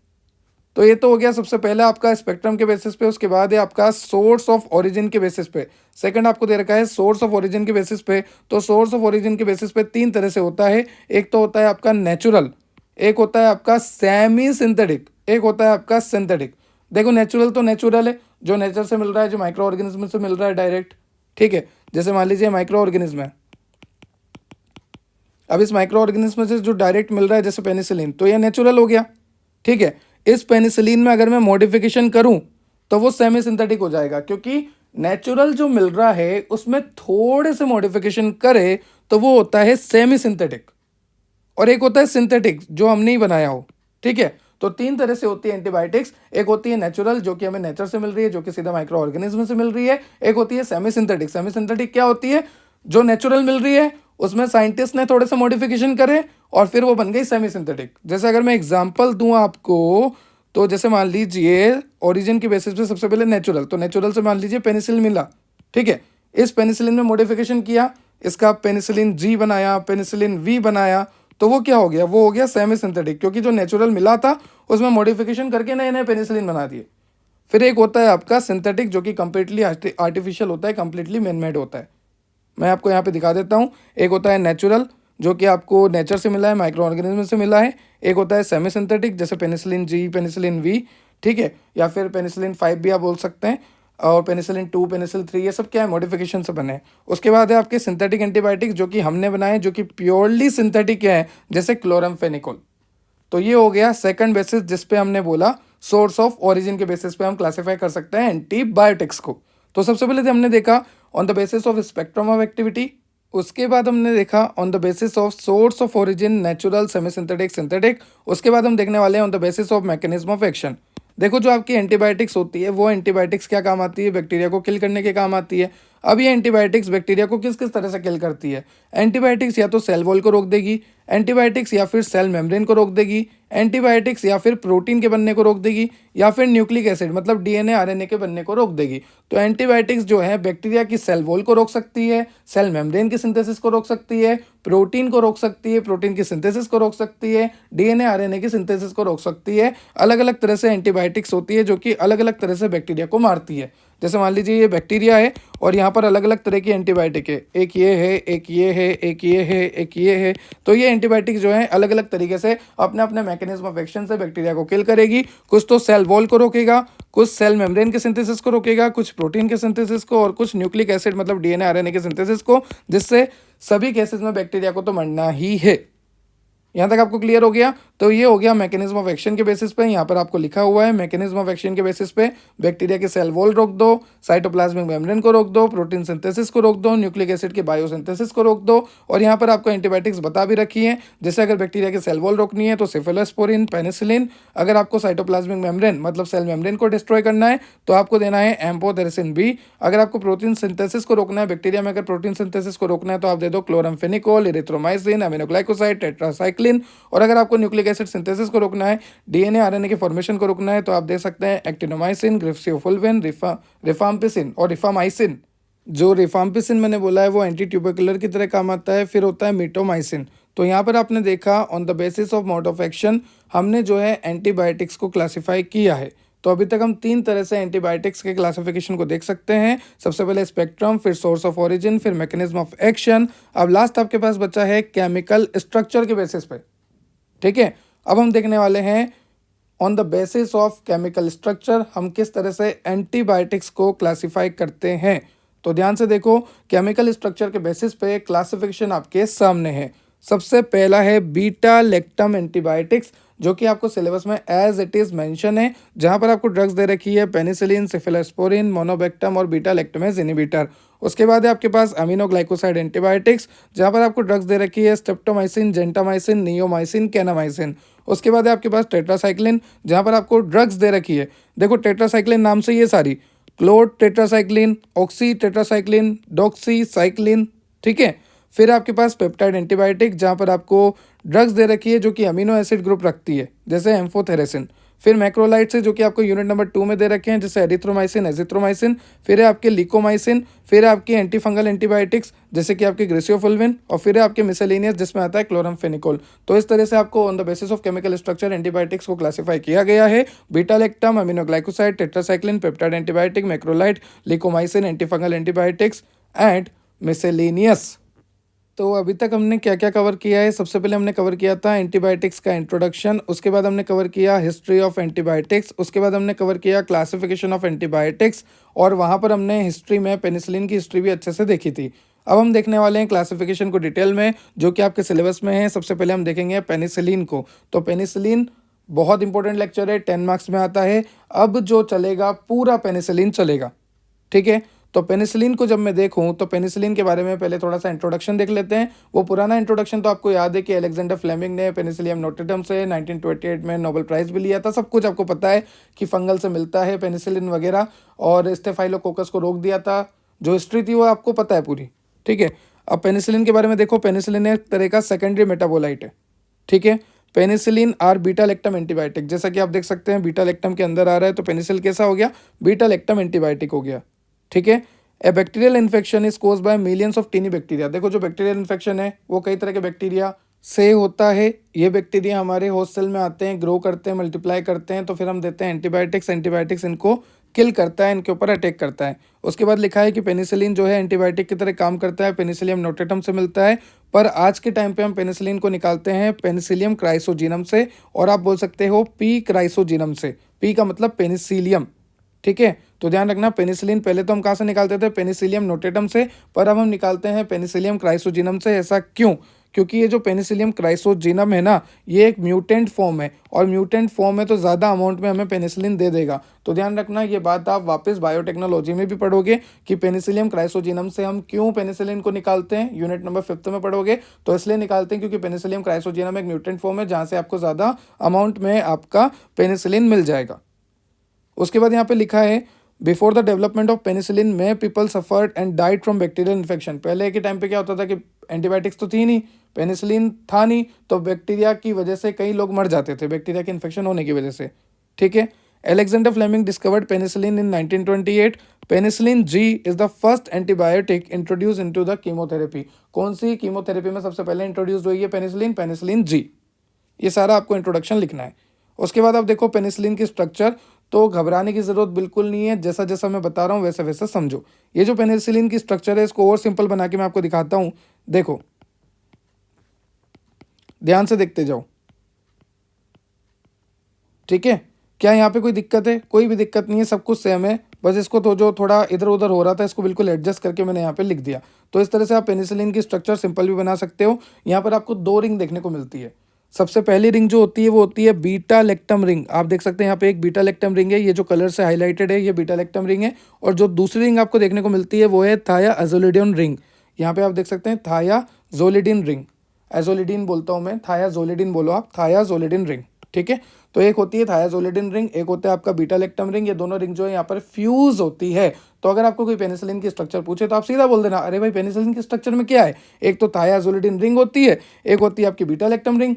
तो ये तो हो गया सबसे पहले आपका स्पेक्ट्रम के बेसिस पे। उसके बाद है आपका सोर्स ऑफ ओरिजिन के बेसिस पे। सेकंड आपको दे रखा है सोर्स ऑफ ओरिजिन के बेसिस पे। तो सोर्स ऑफ ओरिजिन के बेसिस पे तीन तरह से होता है। एक तो होता है आपका नेचुरल, एक होता है आपका सेमी सिंथेटिक, एक होता है आपका सिंथेटिक। देखो नेचुरल तो नेचुरल है, जो नेचर से मिल रहा है, जो माइक्रो ऑर्गेनिज्म से मिल रहा है डायरेक्ट, ठीक है। जैसे मान लीजिए माइक्रो ऑर्गेनिज्म है, अब इस माइक्रो ऑर्गेनिज्म से जो डायरेक्ट मिल रहा है जैसे पेनिसिलिन, तो ये नेचुरल हो गया, ठीक है। इस पेनिसिलिन में अगर मैं मॉडिफिकेशन करूं तो वो सेमी सिंथेटिक हो जाएगा, क्योंकि नेचुरल जो मिल रहा है उसमें थोड़े से मॉडिफिकेशन करे तो वो होता है सेमी सिंथेटिक, और एक होता है सिंथेटिक जो हमने ही बनाया हो, ठीक है। तो तीन तरह से होती है एंटीबायोटिक्स। एक होती है नेचुरल जो कि हमें नेचर से मिल रही है, जो कि सीधा माइक्रो ऑर्गेनिज्म से मिल रही है। एक होती है सेमी सिंथेटिक। सेमी सिंथेटिक क्या होती है? जो नेचुरल मिल रही है उसमें साइंटिस्ट ने थोड़े से मॉडिफिकेशन करे और फिर वो बन गई सेमी सिंथेटिक। जैसे अगर मैं एग्जांपल दूं आपको, तो जैसे मान लीजिए ओरिजिन की बेसिस पे सबसे पहले नेचुरल, तो नेचुरल से मान लीजिए पेनिसिलिन मिला, ठीक है। इस पेनिसिलिन में मॉडिफिकेशन किया, इसका पेनिसिलिन जी बनाया, पेनिसिलिन वी बनाया, तो वो क्या हो गया? वो हो गया सेमी सिंथेटिक, क्योंकि जो नेचुरल मिला था उसमें मॉडिफिकेशन करके नए नए पेनिसिलिन बना दिए। फिर एक होता है आपका सिंथेटिक जो कि कंप्लीटली आर्टिफिशियल होता है, कंप्लीटली मैन मेड होता है। मैं आपको यहाँ पे दिखा देता हूँ। एक होता है नेचुरल जो कि आपको नेचर से मिला है, माइक्रो ऑर्गेनिज्म से मिला है। एक होता है सेमी सिंथेटिक जैसे पेनिसिलिन जी, पेनिसिलिन वी, ठीक है, या फिर पेनिसिलिन 5 भी आप बोल सकते हैं, और पेनिसिलिन 2, पेनिसिलिन 3, ये सब क्या है? मॉडिफिकेशन से बने हैं। उसके बाद है आपके सिंथेटिक एंटीबायोटिक्स जो कि हमने बनाए, जो कि प्योरली सिंथेटिक है, जैसे क्लोरामफेनिकोल। तो ये हो गया सेकंड बेसिस जिस पे हमने बोला सोर्स ऑफ ओरिजिन के बेसिस पे हम क्लासिफाई कर सकते हैं एंटीबायोटिक्स को। तो सबसे पहले तो हमने देखा on the basis of spectrum of activity. उसके बाद हमने देखा on the basis of source of origin, natural, semi synthetic, synthetic. उसके बाद हम देखने वाले हैं on the basis of mechanism of action. देखो जो आपकी एंटीबायोटिक्स होती है वो एंटीबायोटिक्स क्या काम आती है? बैक्टीरिया को किल करने के काम आती है। अब ये एंटीबायोटिक्स बैक्टीरिया को किस किस तरह से किल करती है? एंटीबायोटिक्स या तो सेल वॉल को रोक देगी, एंटीबायोटिक्स या फिर सेल मेम्ब्रेन को रोक देगी, एंटीबायोटिक्स या फिर प्रोटीन के बनने को रोक देगी, या फिर न्यूक्लिक एसिड मतलब डीएनए आरएनए के बनने को रोक देगी। तो एंटीबायोटिक्स जो है बैक्टीरिया की सेल वॉल को रोक सकती है, सेल मेम्ब्रेन की सिंथेसिस को रोक सकती है, प्रोटीन को रोक सकती है, प्रोटीन की सिंथेसिस को रोक सकती है, डीएनए आरएनए की सिंथेसिस को रोक सकती है। अलग अलग तरह से एंटीबायोटिक्स होती है जो कि अलग अलग तरह से बैक्टीरिया को मारती है। जैसे मान लीजिए ये बैक्टीरिया है और यहाँ पर अलग अलग तरह की एंटीबायोटिक है, एक ये है, एक ये है, एक ये है, एक ये है। तो ये एंटीबायोटिक जो है अलग अलग तरीके से अपने अपने मैकेनिज्म ऑफ एक्शन से बैक्टीरिया को किल करेगी। कुछ तो सेल वॉल को रोकेगा, कुछ सेल मेम्ब्रेन के सिंथेसिस को रोकेगा, कुछ प्रोटीन के सिंथेसिस को, और कुछ न्यूक्लिक एसिड मतलब डीएनए आरएनए के सिंथेसिस को, जिससे सभी केसेस में बैक्टीरिया को तो मरना ही है। यहाँ तक आपको क्लियर हो गया? तो ये हो गया मैकेनिज्म ऑफ एक्शन के बेसिस पे। यहाँ पर आपको लिखा हुआ है मैकेनिज्म ऑफ एक्शन के बेसिस पे बैक्टीरिया के सेल वॉल रोक दो, साइटोप्लाज्मिक मेम्ब्रेन को रोक दो, प्रोटीन सिंथेसिस को रोक दो, न्यूक्लिक एसिड के बायोसिंथेसिस को रोक दो। और यहाँ पर आपको एंटीबायोटिक्स बता भी रखी है। जैसे अगर बैक्टीरिया के सेल वॉल रोकनी है तो सेफेलोस्पोरिन, पेनिसिलिन। अगर आपको साइटोप्लाज्मिक मेम्ब्रेन मतलब सेल मेम्ब्रेन को डिस्ट्रॉय करना है तो आपको देना है एम्फोटेरिसिन बी। अगर आपको प्रोटीन सिंथेसिस को रोकना है, बैक्टीरिया में अगर प्रोटीन सिंथेसिस को रोकना है तो आप दे दो क्लोरामफेनिकोल, इरिथ्रोमाइसिन, अमीनोग्लाइकोसाइड, टेट्रासाइक्लिन। और अगर आपको न्यूक्लिक एसिड सिंथेसिस को रोकना है, डीएनए आरएनए के फॉर्मेशन को रोकना है, तो आप दे सकते हैं एक्टिनोमाइसिन, ग्रिप्सियोफुल्विन, रिफाम्पिसिन और रिफामाइसिन। जो रिफाम्पिसिन मैंने बोला है वो एंटी ट्यूबरकुलर की तरह काम आता है। फिर होता है मिटोमाइसिन। तो यहाँ पर आपने देखा on the basis of mode of action हमने जो है एंटीबायोटिक्स को क्लासिफाई किया है। तो अभी तक हम तीन तरह से एंटीबायोटिक्स के क्लासिफिकेशन को देख सकते हैं। सबसे पहले स्पेक्ट्रम, फिर सोर्स ऑफ ओरिजिन, फिर मैकेनिज्म ऑफ एक्शन। अब लास्ट आपके पास बचा है केमिकल स्ट्रक्चर के बेसिस पे, ठीक है। अब हम देखने वाले हैं on the basis of chemical structure हम किस तरह से एंटीबायोटिक्स को क्लासिफाई करते हैं। तो ध्यान से देखो, केमिकल स्ट्रक्चर के बेसिस पे क्लासिफिकेशन आपके सामने है। सबसे पहला है बीटा लैक्टम एंटीबायोटिक्स, जो कि आपको सिलेबस में एज इट इज मेंशन है, जहां पर आपको ड्रग्स दे रखी है पेनिसिलिन, सेफेलोस्पोरिन, मोनोबेक्टम और बीटा लैक्टमेज इनहिबिटर। उसके बाद है आपके पास अमीनोग्लाइकोसाइड एंटीबायोटिक्स, जहां पर आपको ड्रग्स दे रखी है स्ट्रेप्टोमाइसिन, जेंटामाइसिन, नियोमाइसिन, कैनामाइसिन। उसके बाद है आपके पास टेट्रासाइक्लिन, जहां पर आपको ड्रग्स दे रखी है। देखो टेट्रासाइक्लिन नाम से ये सारी, chlortetracycline, oxytetracycline, doxycycline, ठीक है। फिर आपके पास पेप्टाइड एंटीबायोटिक, जहां पर आपको ड्रग्स दे रखी है जो कि अमीनो एसिड ग्रुप रखती है, जैसे एम्फोथेरेसिन। फिर मैक्रोलाइड से जो कि आपको यूनिट नंबर 2 में दे रखे हैं, जैसे एरिथ्रोमाइसिन, एजिथ्रोमाइसिन। फिर है आपके लिकोमाइसिन। फिर है आपकी एंटी फंगल एंटीबायोटिक्स जैसे कि आपके ग्रेसियोफुल्विन। और फिर है आपके मिसेलेनियस जिसमें आता है क्लोरामफेनिकोल। तो इस तरह से आपको on the basis of chemical structure antibiotics को क्लासिफाई किया गया है। Beta lactam, aminoglycoside, tetracycline, peptide antibiotic, macrolide, lincomycin, anti fungal antibiotics and miscellaneous. तो अभी तक हमने क्या क्या कवर किया है? सबसे पहले हमने कवर किया था एंटीबायोटिक्स का इंट्रोडक्शन, उसके बाद हमने कवर किया हिस्ट्री ऑफ एंटीबायोटिक्स, उसके बाद हमने कवर किया क्लासिफिकेशन ऑफ एंटीबायोटिक्स, और वहाँ पर हमने हिस्ट्री में पेनिसिलिन की हिस्ट्री भी अच्छे से देखी थी। अब हम देखने वाले हैं क्लासिफिकेशन को डिटेल में, जो कि आपके सिलेबस में है। सबसे पहले हम देखेंगे पेनिसिलिन को। तो पेनिसिलिन बहुत इंपॉर्टेंट लेक्चर है, 10 मार्क्स में आता है। अब जो चलेगा पूरा पेनिसिलिन चलेगा, ठीक है। तो पेनिसिलिन को जब मैं देखूं तो पेनिसिलिन के बारे में पहले थोड़ा सा इंट्रोडक्शन देख लेते हैं। वो पुराना इंट्रोडक्शन तो आपको याद है कि अलेक्जेंडर फ्लेमिंग ने पेनिसिलियम नोटेटम से 1928 में नोबेल प्राइज़ भी लिया था। सब कुछ आपको पता है कि फंगल से मिलता है पेनिसिलिन वगैरह, और स्टेफाइलोकोकस को रोक दिया था। जो हिस्ट्री थी वो आपको पता है पूरी, ठीक है। अब पेनिसिलिन के बारे में देखो, पेनिसिलिन एक तरह का सेकेंडरी मेटाबोलाइट है, ठीक है। Penicillin are beta lactam antibiotic, जैसा कि आप देख सकते हैं बीटा लैक्टम के अंदर आ रहा है, तो पेनिसिल कैसा हो गया? बीटा लैक्टम एंटीबायोटिक हो गया, ठीक है। A bacterial infection is cause by millions of tiny bacteria. देखो जो बैक्टीरियल इन्फेक्शन है वो कई तरह के बैक्टीरिया से होता है। ये बैक्टीरिया हमारे होस्ट सेल में आते हैं, ग्रो करते हैं, मल्टीप्लाई करते हैं, तो फिर हम देते हैं एंटीबायोटिक्स। एंटीबायोटिक्स इनको किल करता है, इनके ऊपर अटैक करता है। उसके बाद लिखा है कि पेनिसिलिन जो है एंटीबायोटिक की तरह काम करता है, पेनिसिलियम नोटेटम से मिलता है। पर आज के टाइम पे हम पेनिसिलिन को निकालते हैं पेनिसिलियम क्राइसोजीनम से, और आप बोल सकते हो पी क्राइसोजीनम से। पी का मतलब पेनिसिलियम, ठीक है। तो ध्यान रखना, पेनिसिलिन पहले तो हम कहाँ से निकालते थे? पेनिसिलियम नोटेटम से, पर अब हम निकालते हैं पेनिसिलियम क्राइसोजीनम से। ऐसा क्यों? क्योंकि ये जो पेनिसिलियम क्राइसोजीनम है ना, ये एक म्यूटेंट फॉर्म है, और म्यूटेंट फॉर्म है तो ज़्यादा अमाउंट में हमें पेनिसिलिन दे देगा। तो ध्यान रखना, ये बात आप वापस बायोटेक्नोलॉजी में भी पढ़ोगे कि पेनिसिलियम क्राइसोजीनम से हम क्यों पेनिसिलिन को निकालते हैं। यूनिट नंबर 5 में पढ़ोगे। तो इसलिए निकालते हैं क्योंकि पेनिसिलियम क्राइसोजीनम एक म्यूटेंट फॉर्म है, जहाँ से आपको ज़्यादा अमाउंट में आपका पेनिसिलिन मिल जाएगा। उसके बाद यहाँ पे लिखा है before the development of penicillin में people suffered and died from bacterial infection. पहले के टाइम पे क्या होता था कि एंटीबायोटिक्स तो थी नहीं, पेनिसिलिन था नहीं, तो बैक्टीरिया की वजह से कई लोग मर जाते थे, बैक्टीरिया के इन्फेक्शन होने की वजह से, ठीक है। Alexander Fleming discovered penicillin in 1928। Penicillin G is the first antibiotic introduce into the chemotherapy. कौन सी कीमोथेरेपी में सबसे पहले इंट्रोड्यूस हुई है पेनिसिलिन? Penicillin G. ये सारा आपको इंट्रोडक्शन लिखना है। उसके बाद आप देखो पेनिसिलिन की स्ट्रक्चर, तो घबराने की ज़रूरत बिल्कुल नहीं है, जैसा जैसा मैं बता रहा हूँ वैसा वैसा समझो। ये जो पेनिसिलिन की स्ट्रक्चर है इसको और सिंपल बना के मैं आपको दिखाता हूँ। देखो, ध्यान से देखते जाओ, ठीक है। क्या यहाँ पे कोई दिक्कत है? कोई भी दिक्कत नहीं है, सब कुछ सेम है। बस इसको तो जो थोड़ा इधर उधर हो रहा था इसको बिल्कुल एडजस्ट करके मैंने यहाँ पे लिख दिया। तो इस तरह से आप पेनिसिलिन की स्ट्रक्चर सिंपल भी बना सकते हो। यहाँ पर आपको 2 रिंग देखने को मिलती है। सबसे पहली रिंग जो होती है वो होती है बीटा लैक्टम रिंग। आप देख सकते हैं यहाँ पे एक बीटा लैक्टम रिंग है, ये जो कलर से हाईलाइटेड है ये बीटा लैक्टम रिंग है। और जो दूसरी रिंग आपको देखने को मिलती है वो है थायाजोलिडिन रिंग। यहाँ पे आप देख सकते हैं थायाजोलिडिन रिंग। एजोलिडिन बोलता हूँ मैं, थायाजोलिडिन बोलो आप, थायाजोलिडिन रिंग, ठीक है। तो एक होती है थायाजोलिडिन रिंग, एक होता है आपका बीटा लैक्टम रिंग। ये दोनों रिंग जो है यहाँ पर फ्यूज होती है। तो अगर आपको कोई पेनिसिलिन की स्ट्रक्चर पूछे तो आप सीधा बोल देना, अरे भाई पेनिसिलिन की स्ट्रक्चर में क्या है? एक तो थायाजोलिडिन रिंग होती है, एक होती है आपकी बीटा लैक्टम रिंग,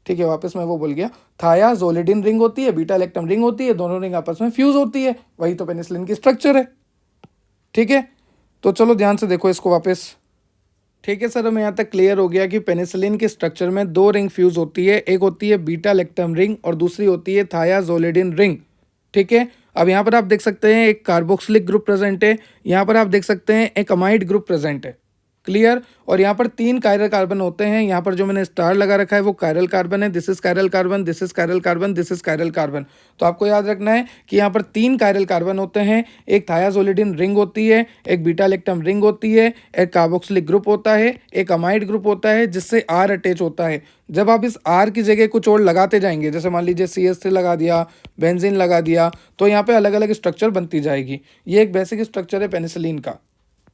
ठीक है। वापस मैं वो बोल गया, थायाजोलिडिन रिंग होती है, बीटा लैक्टम रिंग होती है, दोनों रिंग आपस में फ्यूज होती है, वही तो पेनिसिलिन की स्ट्रक्चर है, ठीक है। तो चलो ध्यान से देखो इसको वापस, ठीक है सर। हमें यहाँ तक क्लियर हो गया कि पेनिसिलिन के स्ट्रक्चर में 2 रिंग फ्यूज होती है, एक होती है बीटा लैक्टम रिंग और दूसरी होती है थायाजोलिडिन रिंग, ठीक है। अब यहाँ पर आप देख सकते हैं एक कार्बोक्सिलिक ग्रुप प्रेजेंट है, यहाँ पर आप देख सकते हैं एक अमाइड ग्रुप प्रेजेंट है, क्लियर। और यहाँ पर 3 कायरल कार्बन होते हैं। यहाँ पर जो मैंने स्टार लगा रखा है वो कायरल कार्बन है, this is chiral carbon, this is chiral carbon, this is chiral carbon. तो आपको याद रखना है कि यहाँ पर 3 कायरल कार्बन होते हैं, एक थायाजोलिडिन रिंग होती है, एक बीटा लैक्टम रिंग होती है, एक कार्बोक्सिलिक ग्रुप होता है, एक अमाइड ग्रुप होता है जिससे आर अटैच होता है। जब आप इस आर की जगह कुछ और लगाते जाएंगे, जैसे मान लीजिए CH3 लगा दिया, बेंजीन लगा दिया, तो यहाँ पे अलग अलग स्ट्रक्चर बनती जाएगी। ये एक बेसिक स्ट्रक्चर है पेनिसिलिन का।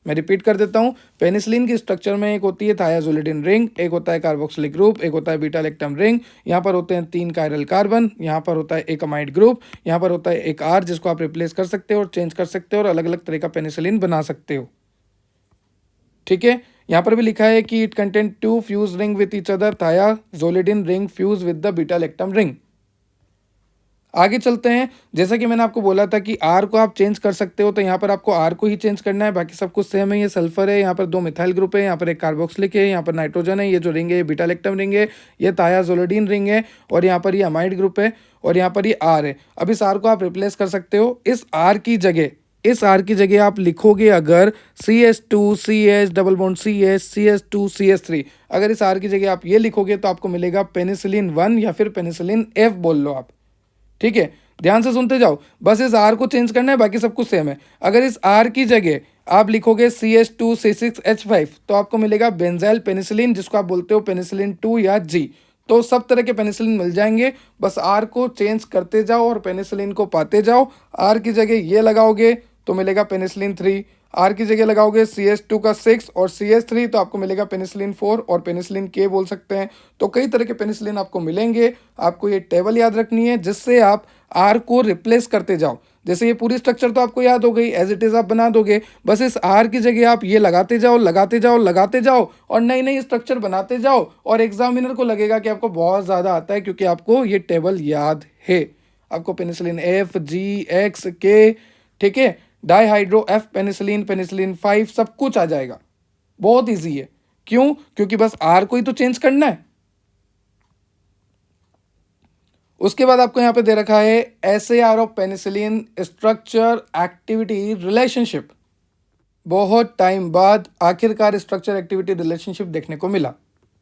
मैं रिपीट कर देता हूँ, पेनिसिलिन की स्ट्रक्चर में एक होती है थायाजोलिडिन रिंग, एक होता है कार्बोक्सिलिक ग्रुप, एक होता है बीटा लैक्टम रिंग। यहाँ पर होते हैं 3 कायरल कार्बन, यहाँ पर होता है एक अमाइड ग्रुप, यहाँ पर होता है एक आर जिसको आप रिप्लेस कर सकते हो और चेंज कर सकते हो और अलग अलग तरह का पेनिसिलिन बना सकते हो, ठीक है। यहाँ पर भी लिखा है कि it contain 2 fuse ring with each other, thiazolidine ring fuse with the beta lactam ring. आगे चलते हैं। जैसा कि मैंने आपको बोला था कि आर को आप चेंज कर सकते हो, तो यहाँ पर आपको आर को ही चेंज करना है, बाकी सब कुछ सेम है। ये सल्फर है, यहाँ पर 2 मिथाइल ग्रुप है, यहाँ पर एक कार्बोक्सिलिक है, यहाँ पर नाइट्रोजन है, ये जो रिंग है ये बीटा लैक्टम रिंग है, ये थायाजोलिडीन रिंग है, और यहाँ पर ये अमाइड ग्रुप है, और यहाँ पर ये आर है। अब इस आर को आप रिप्लेस कर सकते हो। इस आर की जगह आप लिखोगे अगर CH2 CH double bond CH CH2 CH3, अगर इस आर की जगह आप ये लिखोगे तो आपको मिलेगा पेनिसिलिन 1 या फिर पेनिसिलिन F बोल लो आप। ठीक है, ध्यान से सुनते जाओ, बस इस आर को चेंज करना है, बाकी सब कुछ सेम है। अगर इस आर की जगह आप लिखोगे CH2 C6H5 तो आपको मिलेगा बेंजाइल पेनिसिलिन, जिसको आप बोलते हो पेनिसिलिन 2 या जी। तो सब तरह के पेनिसिलिन मिल जाएंगे, बस आर को चेंज करते जाओ और पेनिसिलिन को पाते जाओ। आर की जगह ये लगाओगे तो मिलेगा पेनिसिलिन 3, आर की जगह लगाओगे CH2 का 6 और CH3 तो आपको मिलेगा पेनिसिलिन 4 और पेनिसिलिन के बोल सकते हैं। तो कई तरह के पेनिसिलिन आपको मिलेंगे, आपको ये टेबल याद रखनी है जिससे आप आर को रिप्लेस करते जाओ। जैसे ये पूरी स्ट्रक्चर तो आपको याद हो गई, एज इट इज आप बना दोगे, बस इस आर की जगह आप ये लगाते जाओ लगाते जाओ लगाते जाओ और नई नई स्ट्रक्चर बनाते जाओ, और एग्जामिनर को लगेगा कि आपको बहुत ज़्यादा आता है क्योंकि आपको ये टेबल याद है। आपको penicillin F G X K, ठीक है, डाईहाइड्रो F पेनिसिलिन, पेनिसिलिन 5 सब कुछ आ जाएगा। बहुत ईजी है। क्यों? क्योंकि बस आर को ही तो चेंज करना है। उसके बाद आपको यहाँ पे दे रखा है SAR of penicillin structure activity relationship. बहुत टाइम बाद आखिरकार स्ट्रक्चर एक्टिविटी रिलेशनशिप देखने को मिला।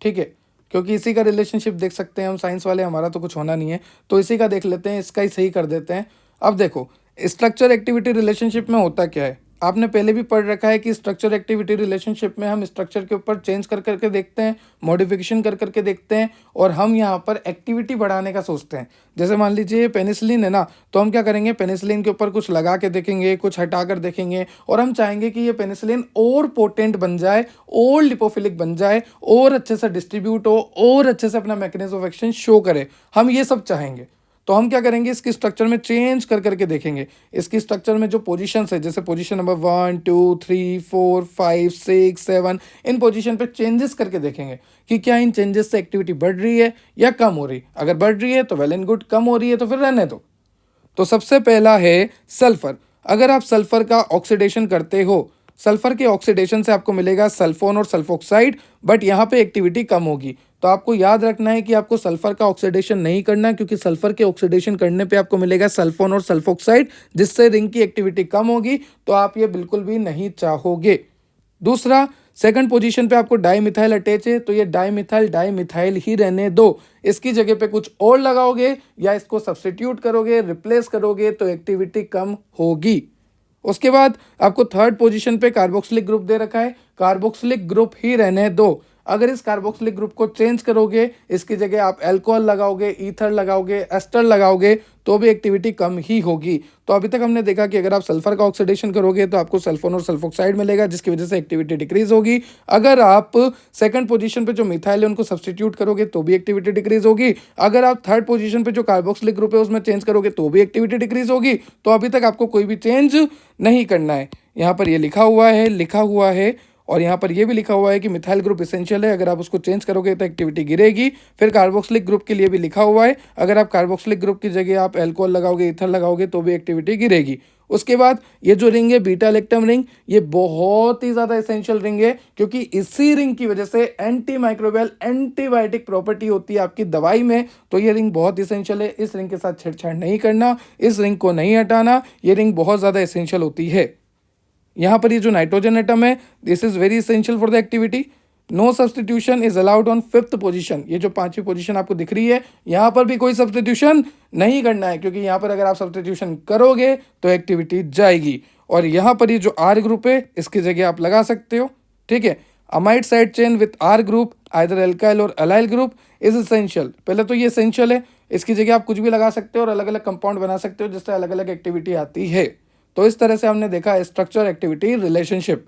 ठीक है, क्योंकि इसी का रिलेशनशिप देख सकते हैं हम साइंस वाले, हमारा तो कुछ होना नहीं है, तो इसी का देख लेते हैं, इसका ही सही कर देते हैं। अब देखो स्ट्रक्चर एक्टिविटी रिलेशनशिप में होता क्या है, आपने पहले भी पढ़ रखा है कि स्ट्रक्चर एक्टिविटी रिलेशनशिप में हम स्ट्रक्चर के ऊपर चेंज कर करके देखते हैं, मॉडिफिकेशन कर करके देखते हैं, और हम यहाँ पर एक्टिविटी बढ़ाने का सोचते हैं। जैसे मान लीजिए पेनिसिलिन है ना, तो हम क्या करेंगे, पेनिसिलिन के ऊपर कुछ लगा के देखेंगे, कुछ हटा कर देखेंगे, और हम चाहेंगे कि ये पेनिसिलिन और पोटेंट बन जाए, और लिपोफिलिक बन जाए, और अच्छे से डिस्ट्रीब्यूट हो, और अच्छे से अपना मैकेनिज्म ऑफ एक्शन शो करे। हम ये सब चाहेंगे, तो हम क्या करेंगे, इसकी स्ट्रक्चर में चेंज कर करके देखेंगे। इसकी स्ट्रक्चर में जो पोजीशंस है, जैसे पोजीशन नंबर 1 2 3 4 5 6 7, इन पोजीशन पे चेंजेस करके देखेंगे कि क्या इन चेंजेस से एक्टिविटी बढ़ रही है या कम हो रही। अगर बढ़ रही है तो वेल एंड गुड, कम हो रही है तो फिर रहने दो। तो सबसे पहला है सल्फर। अगर आप सल्फर का ऑक्सीडेशन करते हो, सल्फर के ऑक्सीडेशन से आपको मिलेगा सल्फोन और सल्फोक्साइड, बट यहाँ पे एक्टिविटी कम होगी। तो आपको याद रखना है कि आपको सल्फर का ऑक्सीडेशन नहीं करना, क्योंकि सल्फर के ऑक्सीडेशन करने पे आपको मिलेगा सल्फोन और सल्फोक्साइड, जिससे रिंग की एक्टिविटी कम होगी, तो आप ये बिल्कुल भी नहीं चाहोगे। दूसरा, सेकंड पोजीशन पे आपको डाईमिथाइल अटैच है, तो ये डाईमिथाइल ही रहने दो। इसकी जगह पे कुछ और लगाओगे या इसको सब्स्टिट्यूट करोगे, रिप्लेस करोगे, तो एक्टिविटी कम होगी। उसके बाद आपको थर्ड पोजीशन पे कार्बोक्सिलिक ग्रुप दे रखा है, कार्बोक्सिलिक ग्रुप ही रहने दो। अगर इस कार्बोक्सिलिक ग्रुप को चेंज करोगे, इसकी जगह आप अल्कोहल लगाओगे, ईथर लगाओगे, एस्टर लगाओगे, तो भी एक्टिविटी कम ही होगी। तो अभी तक हमने देखा कि अगर आप सल्फर का ऑक्सीडेशन करोगे तो आपको सल्फोन और सल्फोक्साइड मिलेगा, जिसकी वजह से एक्टिविटी डिक्रीज होगी। अगर आप सेकंड पोजीशन पे जो मिथाइल है उनको सब्स्टिट्यूट करोगे तो भी एक्टिविटी डिक्रीज होगी। अगर आप थर्ड पोजीशन पे जो कार्बोक्सिलिक ग्रुप है उसमें चेंज करोगे तो भी एक्टिविटी डिक्रीज होगी। तो अभी तक आपको कोई भी चेंज नहीं करना है। यहाँ पर ये लिखा हुआ है और यहाँ पर ये भी लिखा हुआ है कि मिथाइल ग्रुप एसेंशियल है, अगर आप उसको चेंज करोगे तो एक्टिविटी गिरेगी। फिर कार्बोक्सिलिक ग्रुप के लिए भी लिखा हुआ है, अगर आप कार्बोक्सिलिक ग्रुप की जगह आप अल्कोहल लगाओगे, ईथर लगाओगे, तो भी एक्टिविटी गिरेगी। उसके बाद ये जो रिंग है बीटा लैक्टम रिंग, ये बहुत ही ज़्यादा एसेंशियल रिंग है, क्योंकि इसी रिंग की वजह से एंटी माइक्रोबियल एंटीबायोटिक प्रॉपर्टी होती है आपकी दवाई में। तो ये रिंग बहुत एसेंशियल है, इस रिंग के साथ छेड़छाड़ नहीं करना, इस रिंग को नहीं हटाना, ये रिंग बहुत ज़्यादा एसेंशियल होती है। यहाँ पर ये जो नाइट्रोजन एटम है, this is very essential for the activity. No substitution is allowed on fifth position, ये जो पांचवी पोजीशन आपको दिख रही है, यहाँ पर भी कोई सब्सटीट्यूशन नहीं करना है, क्योंकि यहाँ पर अगर आप सब्सटीट्यूशन करोगे तो एक्टिविटी जाएगी। और यहाँ पर ये जो आर ग्रुप है, इसकी जगह आप लगा सकते हो। ठीक है, amide side chain with R group either alkyl और अलाइल ग्रुप इज एसेंशियल। पहले तो ये एसेंशियल है, इसकी जगह आप कुछ भी लगा सकते हो और अलग अलग कंपाउंड बना सकते हो, जिससे अलग अलग एक्टिविटी आती है। तो इस तरह से हमने देखा स्ट्रक्चर एक्टिविटी रिलेशनशिप।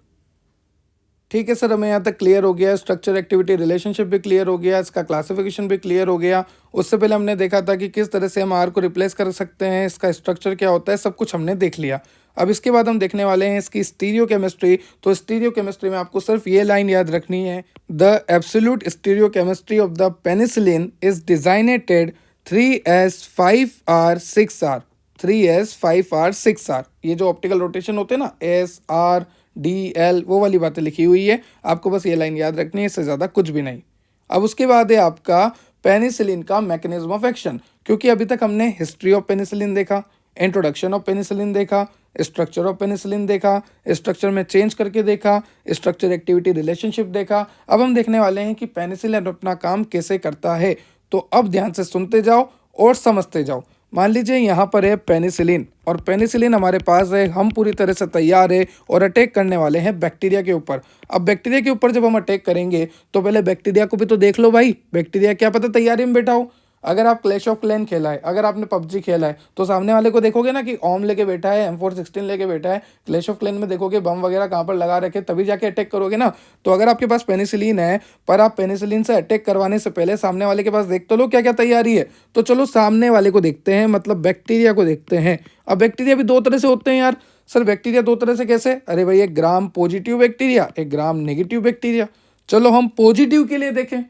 ठीक है सर, हमें यहाँ तक क्लियर हो गया, स्ट्रक्चर एक्टिविटी रिलेशनशिप भी क्लियर हो गया, इसका क्लासिफिकेशन भी क्लियर हो गया। उससे पहले हमने देखा था कि किस तरह से हम आर को रिप्लेस कर सकते हैं, इसका स्ट्रक्चर क्या होता है, सब कुछ हमने देख लिया। अब इसके बाद हम देखने वाले हैं इसकी स्टीरियोकेमिस्ट्री। तो स्टीरियोकेमिस्ट्री में आपको सिर्फ ये लाइन याद रखनी है, the absolute stereochemistry of the penicillin is designated 3s5r6r, 3s5r6r, ये जो ऑप्टिकल रोटेशन होते हैं ना, एस आर डी एल, वो वाली बातें लिखी हुई है। आपको बस ये लाइन याद रखनी है, इससे ज़्यादा कुछ भी नहीं। अब उसके बाद है आपका पेनिसिलिन का मैकेनिज्म ऑफ एक्शन, क्योंकि अभी तक हमने हिस्ट्री ऑफ पेनिसिलिन देखा, इंट्रोडक्शन ऑफ पेनिसिलिन देखा, स्ट्रक्चर ऑफ पेनिसिलिन देखा, स्ट्रक्चर में चेंज करके देखा, स्ट्रक्चर एक्टिविटी रिलेशनशिप देखा। अब हम देखने वाले हैं कि पेनिसिलिन अपना काम कैसे करता है। तो अब ध्यान से सुनते जाओ और समझते जाओ। मान लीजिए यहाँ पर है पेनिसिलिन, और पेनिसिलिन हमारे पास है, हम पूरी तरह से तैयार है और अटैक करने वाले हैं बैक्टीरिया के ऊपर। अब बैक्टीरिया के ऊपर जब हम अटैक करेंगे तो पहले बैक्टीरिया को भी तो देख लो भाई, बैक्टीरिया क्या पता तैयारी में बैठा हो। अगर आप क्लैश ऑफ क्लैन खेला है, अगर आपने पबजी खेला है, तो सामने वाले को देखोगे ना कि ओम लेके बैठा है, M416 लेके बैठा है। क्लैश ऑफ क्लैन में देखोगे बम वगैरह कहाँ पर लगा रखे, तभी जाके अटैक करोगे ना। तो अगर आपके पास पेनिसिलिन है, पर आप पेनिसिलिन से अटैक करवाने से पहले सामने वाले के पास देख तो लो क्या क्या तैयारी है। तो चलो सामने वाले को देखते हैं, मतलब बैक्टीरिया को देखते हैं। अब बैक्टीरिया भी दो तरह से होते हैं यार। सर बैक्टीरिया दो तरह से कैसे? अरे भाई, एक ग्राम पॉजिटिव बैक्टीरिया, एक ग्राम नेगेटिव बैक्टीरिया। चलो हम पॉजिटिव के लिए देखें।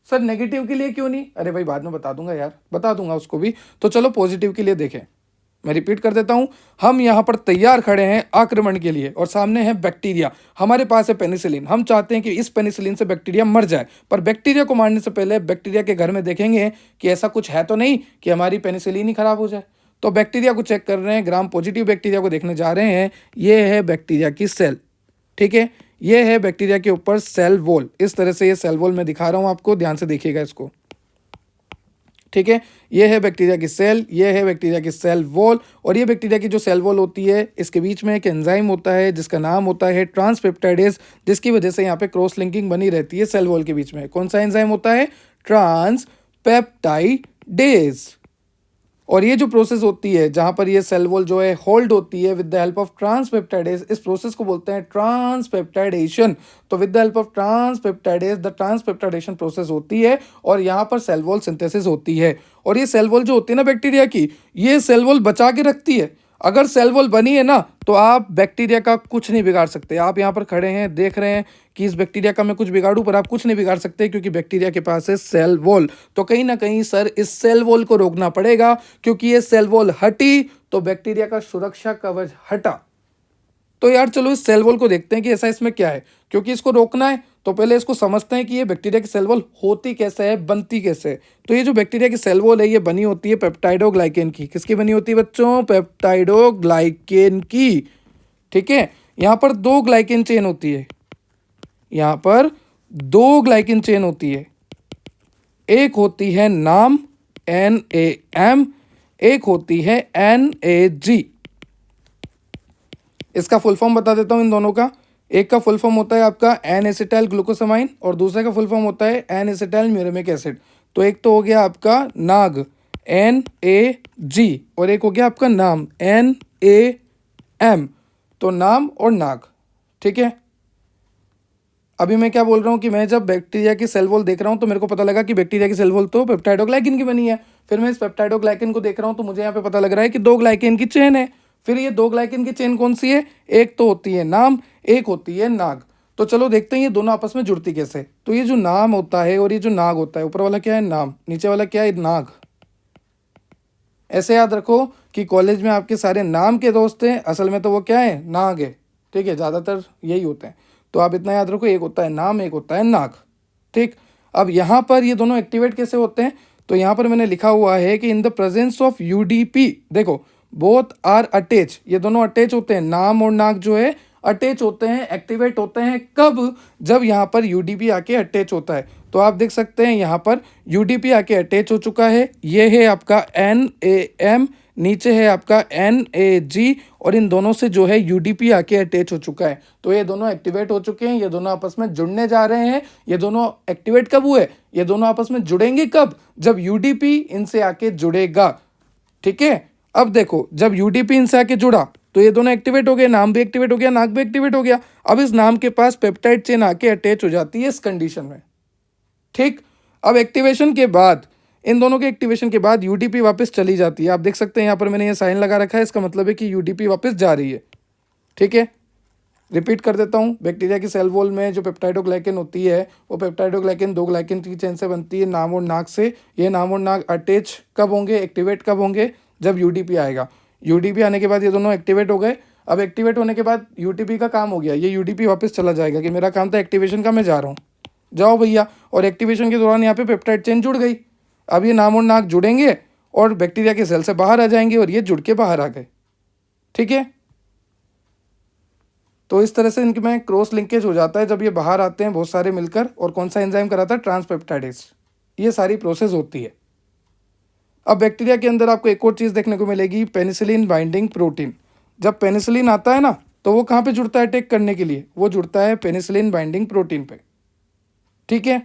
सर नेगेटिव के लिए क्यों नहीं? अरे भाई बाद में बता दूंगा यार, बता दूंगा उसको भी। तो चलो पॉजिटिव के लिए देखें। मैं रिपीट कर देता हूं, हम यहाँ पर तैयार खड़े हैं आक्रमण के लिए, और सामने है बैक्टीरिया, हमारे पास है पेनिसिलिन। हम चाहते हैं कि इस पेनिसिलिन से बैक्टीरिया मर जाए, पर बैक्टीरिया को मारने से पहले बैक्टीरिया के घर में देखेंगे कि ऐसा कुछ है तो नहीं कि हमारी पेनिसिलिन ही खराब हो जाए। तो बैक्टीरिया को चेक कर रहे हैं, ग्राम पॉजिटिव बैक्टीरिया को देखने जा रहे हैं। ये है बैक्टीरिया की सेल, ठीक है। ये है बैक्टीरिया के ऊपर सेल वॉल, इस तरह से ये सेल वॉल मैं दिखा रहा हूं आपको, ध्यान से देखिएगा इसको, ठीक है। ये है बैक्टीरिया की सेल, ये है बैक्टीरिया की सेल वॉल, और ये बैक्टीरिया की जो सेल वॉल होती है, इसके बीच में एक एंजाइम होता है जिसका नाम होता है ट्रांसपेप्टाइडेज, जिसकी वजह से यहाँ पे क्रॉस लिंकिंग बनी रहती है सेल वॉल के बीच में। कौन सा एंजाइम होता है? ट्रांसपेप्टाइडेज। और ये जो प्रोसेस होती है जहां पर ये सेल वॉल जो है होल्ड होती है with the help of transpeptidase, इस प्रोसेस को बोलते हैं ट्रांसपेप्टाइडेशन। तो with the help of transpeptidase, the transpeptidation process होती है, और यहाँ पर सेल वॉल सिंथेसिस होती है। और ये सेल वॉल जो होती है ना बैक्टीरिया की, ये सेल वॉल बचा के रखती है। अगर सेल वॉल बनी है ना, तो आप बैक्टीरिया का कुछ नहीं बिगाड़ सकते। आप यहाँ पर खड़े हैं, देख रहे हैं कि इस बैक्टीरिया का मैं कुछ बिगाड़ूं, पर आप कुछ नहीं बिगाड़ सकते, क्योंकि बैक्टीरिया के पास है सेल वॉल। तो कहीं ना कहीं सर इस सेल वॉल को रोकना पड़ेगा, क्योंकि ये सेल वॉल हटी तो बैक्टीरिया का सुरक्षा कवच हटा। तो यार चलो इस सेल वॉल को देखते हैं कि ऐसा इसमें क्या है, क्योंकि इसको रोकना है तो पहले इसको समझते हैं कि ये बैक्टीरिया की सेल वॉल होती कैसे है, बनती कैसे है। तो ये जो बैक्टीरिया की सेल वॉल है, ये बनी होती है पेप्टाइडोग्लाइकेन की। किसकी बनी होती है बच्चों? पेप्टाइडोग्लाइकेन की, ठीक है। यहाँ पर दो ग्लाइकेन चेन होती है, यहाँ पर दो ग्लाइकेन चेन होती है। एक होती है नाम NAM, एक होती है NAG। इसका फुल फॉर्म बता देता हूं इन दोनों का। एक का फुल फॉर्म होता है आपका एन एसिटाइल ग्लूकोसामाइन, और दूसरे का फुल फॉर्म होता है एन एसिटाइल म्यूरेमिक एसिड। तो एक तो हो गया आपका नाग NAG, और एक हो गया आपका नाम NAM। तो नाम और नाग, ठीक है। अभी मैं क्या बोल रहा हूँ कि मैं जब बैक्टीरिया की सेल वॉल देख रहा हूँ तो मेरे को पता लगा कि बैक्टीरिया की सेल वॉल तो पेप्टाइडोग्लाइकेन की बनी है। फिर मैं इस पेप्टाइडोग्लाइकेन को देख रहा हूँ तो मुझे यहाँ पे पता लग रहा है कि दो ग्लाइकेन की चेन है। फिर ये दो ग्लाइकेन की चेन कौन सी है? एक तो होती है नाम, एक होती है नाग। तो चलो देखते हैं ये दोनों आपस में जुड़ती कैसे। तो ये जो नाम होता है और ये जो नाग होता है, ऊपर वाला क्या है? नाम, नीचे वाला क्या है? नाग। ऐसे याद रखो कि कॉलेज में आपके सारे नाम के दोस्त हैं, असल में तो वो क्या है? नाग है, ठीक है। ज़्यादातर यही होते हैं। तो आप इतना याद रखो, एक होता है नाम, एक होता है नाग, ठीक। अब यहाँ पर ये दोनों एक्टिवेट कैसे होते हैं? तो यहाँ पर मैंने लिखा हुआ है कि in the presence of UDP, देखो बोथ आर अटैच, ये दोनों अटैच होते हैं। नाम और नाग जो है अटैच होते हैं, एक्टिवेट होते हैं। कब? जब यहाँ पर UDP आके अटैच होता है। तो आप देख सकते हैं यहाँ पर UDP आके अटैच हो चुका है। ये है आपका NAM, नीचे है आपका NAG, और इन दोनों से जो है UDP आके अटैच हो चुका है। तो ये दोनों एक्टिवेट हो चुके हैं, ये दोनों आपस में जुड़ने जा रहे हैं। ये दोनों एक्टिवेट कब हुए? ये दोनों आपस में जुड़ेंगे कब? जब UDP इनसे आके जुड़ेगा, ठीक है। अब देखो, जब UDP इनसे आके जुड़ा तो ये दोनों एक्टिवेट हो गए, नाम भी एक्टिवेट हो गया, नाग भी एक्टिवेट हो गया। अब इस नाम के पास पेप्टाइड चेन आके अटैच हो जाती है इस कंडीशन में, ठीक। अब एक्टिवेशन के बाद, इन दोनों के एक्टिवेशन के बाद UDP वापस चली जाती है। आप देख सकते हैं यहाँ पर मैंने ये साइन लगा रखा है, इसका मतलब है कि UDP वापस जा रही है, ठीक है। रिपीट कर देता हूँ, बैक्टीरिया की सेल वॉल में जो पेप्टाइडोग्लाइकन होती है वो पेप्टाइडोग्लाइकन 2 ग्लाइकन की चेन से बनती है नाम और नाक से। ये नाम और नाक अटैच कब होंगे, एक्टिवेट कब होंगे, जब यूडीपी आएगा। यूडीपी आने के बाद ये दोनों एक्टिवेट हो गए। अब एक्टिवेट होने के बाद यूटीपी का काम हो गया, ये यूडीपी वापस चला जाएगा कि मेरा काम था एक्टिवेशन का, मैं जा रहा हूँ, जाओ भैया। और एक्टिवेशन के दौरान यहाँ पे पेप्टाइड चेन जुड़ गई। अब ये नाम और नाक जुड़ेंगे और बैक्टीरिया के सेल से बाहर आ जाएंगे और ये जुड़ के बाहर आ गए। ठीक है, तो इस तरह से इनके में क्रॉस लिंकेज हो जाता है जब ये बाहर आते हैं बहुत सारे मिलकर। और कौन सा एंजाइम कराता है, ट्रांसपेप्टाइडेज। ये सारी प्रोसेस होती है। अब बैक्टीरिया के अंदर आपको एक और चीज़ देखने को मिलेगी, पेनिसिलिन बाइंडिंग प्रोटीन। जब पेनिसिलिन आता है ना तो वो कहाँ पे जुड़ता है अटैक करने के लिए, वो जुड़ता है पेनिसिलिन बाइंडिंग प्रोटीन पे। ठीक है,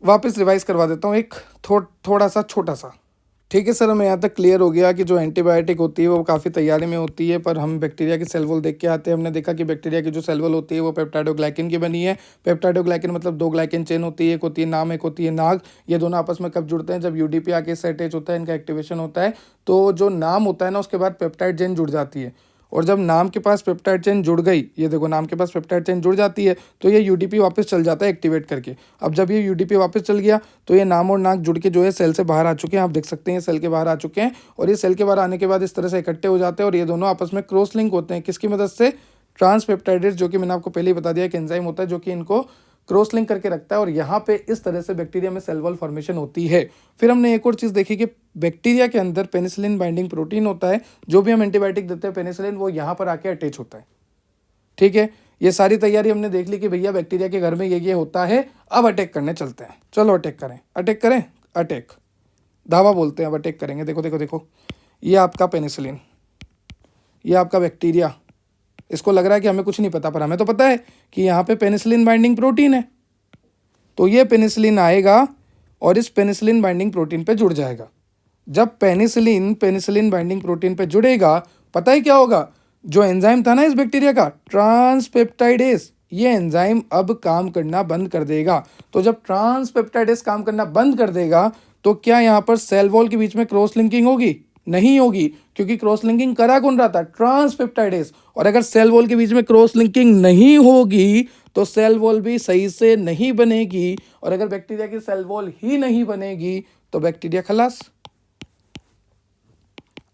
वापस रिवाइज करवा देता हूँ एक थोड़ा सा छोटा सा। ठीक है सर, हमें यहाँ तक क्लियर हो गया कि जो एंटीबायोटिक होती है वो काफ़ी तैयारी में होती है, पर हम बैक्टीरिया की सेल वॉल देख के आते हैं। हमने देखा कि बैक्टीरिया की जो सेल वॉल होती है वो पेप्टाइडोग्लाइकन की बनी है। पेप्टाइडोग्लाइकन मतलब 2 ग्लाइकन चेन होती है, एक होती है नाम, एक होती है नाग। ये दोनों आपस में कब जुड़ते हैं, जब यूडीपी आके इससे अटैच होता है, इनका एक्टिवेशन होता है। तो जो नाम होता है ना उसके बाद पेप्टाइड चेन जुड़ जाती है, और जब नाम के पास पेप्टाइड चेन जुड़ गई, ये देखो नाम के पास पेप्टाइड चेन जुड़ जाती है, तो ये यूडीपी वापस चल जाता है एक्टिवेट करके। अब जब ये यूडीपी वापस चल गया तो ये नाम और नाक जुड़ के जो है सेल से बाहर आ चुके हैं। आप देख सकते हैं सेल के बाहर आ चुके हैं, और ये सेल के बाहर आने के बाद इस तरह से इकट्ठे हो जाते हैं और ये दोनों आपस में क्रॉस लिंक होते हैं। किसकी मदद से, ट्रांसपेप्टाइडेज, जो कि मैंने आपको पहले ही बता दिया कि एंजाइम होता है जो कि इनको क्रॉस लिंक करके रखता है। और यहाँ पे इस तरह से बैक्टीरिया में सेल वॉल फॉर्मेशन होती है। फिर हमने एक और चीज़ देखी कि बैक्टीरिया के अंदर पेनिसिलिन बाइंडिंग प्रोटीन होता है। जो भी हम एंटीबायोटिक देते हैं पेनिसिलिन, वो यहाँ पर आके अटैच होता है। ठीक है, ये सारी तैयारी हमने देख ली कि भैया बैक्टीरिया के घर में ये होता है। अब अटैक करने चलते हैं, चलो अटैक करें, अटैक करें, अटैक धावा बोलते हैं। अब अटैक करेंगे। देखो देखो देखो, ये आपका पेनिसिलिन, ये आपका बैक्टीरिया। इसको लग रहा है कि हमें कुछ नहीं पता, पर हमें तो पता है कि यहाँ पे पेनिसिलिन बाइंडिंग प्रोटीन है। तो ये पेनिसिलिन आएगा और इस पेनिसिलिन बाइंडिंग प्रोटीन पे जुड़ जाएगा। जब पेनिसिलिन बाइंडिंग प्रोटीन पे जुड़ेगा, पता है क्या होगा, जो एंजाइम था ना इस बैक्टीरिया का, ट्रांसपेप्टाइडेज, ये एंजाइम अब काम करना बंद कर देगा। तो जब ट्रांसपेप्टाइडेज काम करना बंद कर देगा तो क्या यहाँ पर सेल वॉल के बीच में क्रॉस लिंकिंग होगी? नहीं होगी, क्योंकि क्रॉस लिंकिंग करा कौन रहा था, ट्रांसपेप्टाइडेज। और अगर सेल वॉल के बीच में क्रॉस लिंकिंग नहीं होगी तो सेल वॉल भी सही से नहीं बनेगी, और अगर बैक्टीरिया की सेल वॉल ही नहीं बनेगी तो बैक्टीरिया खलास,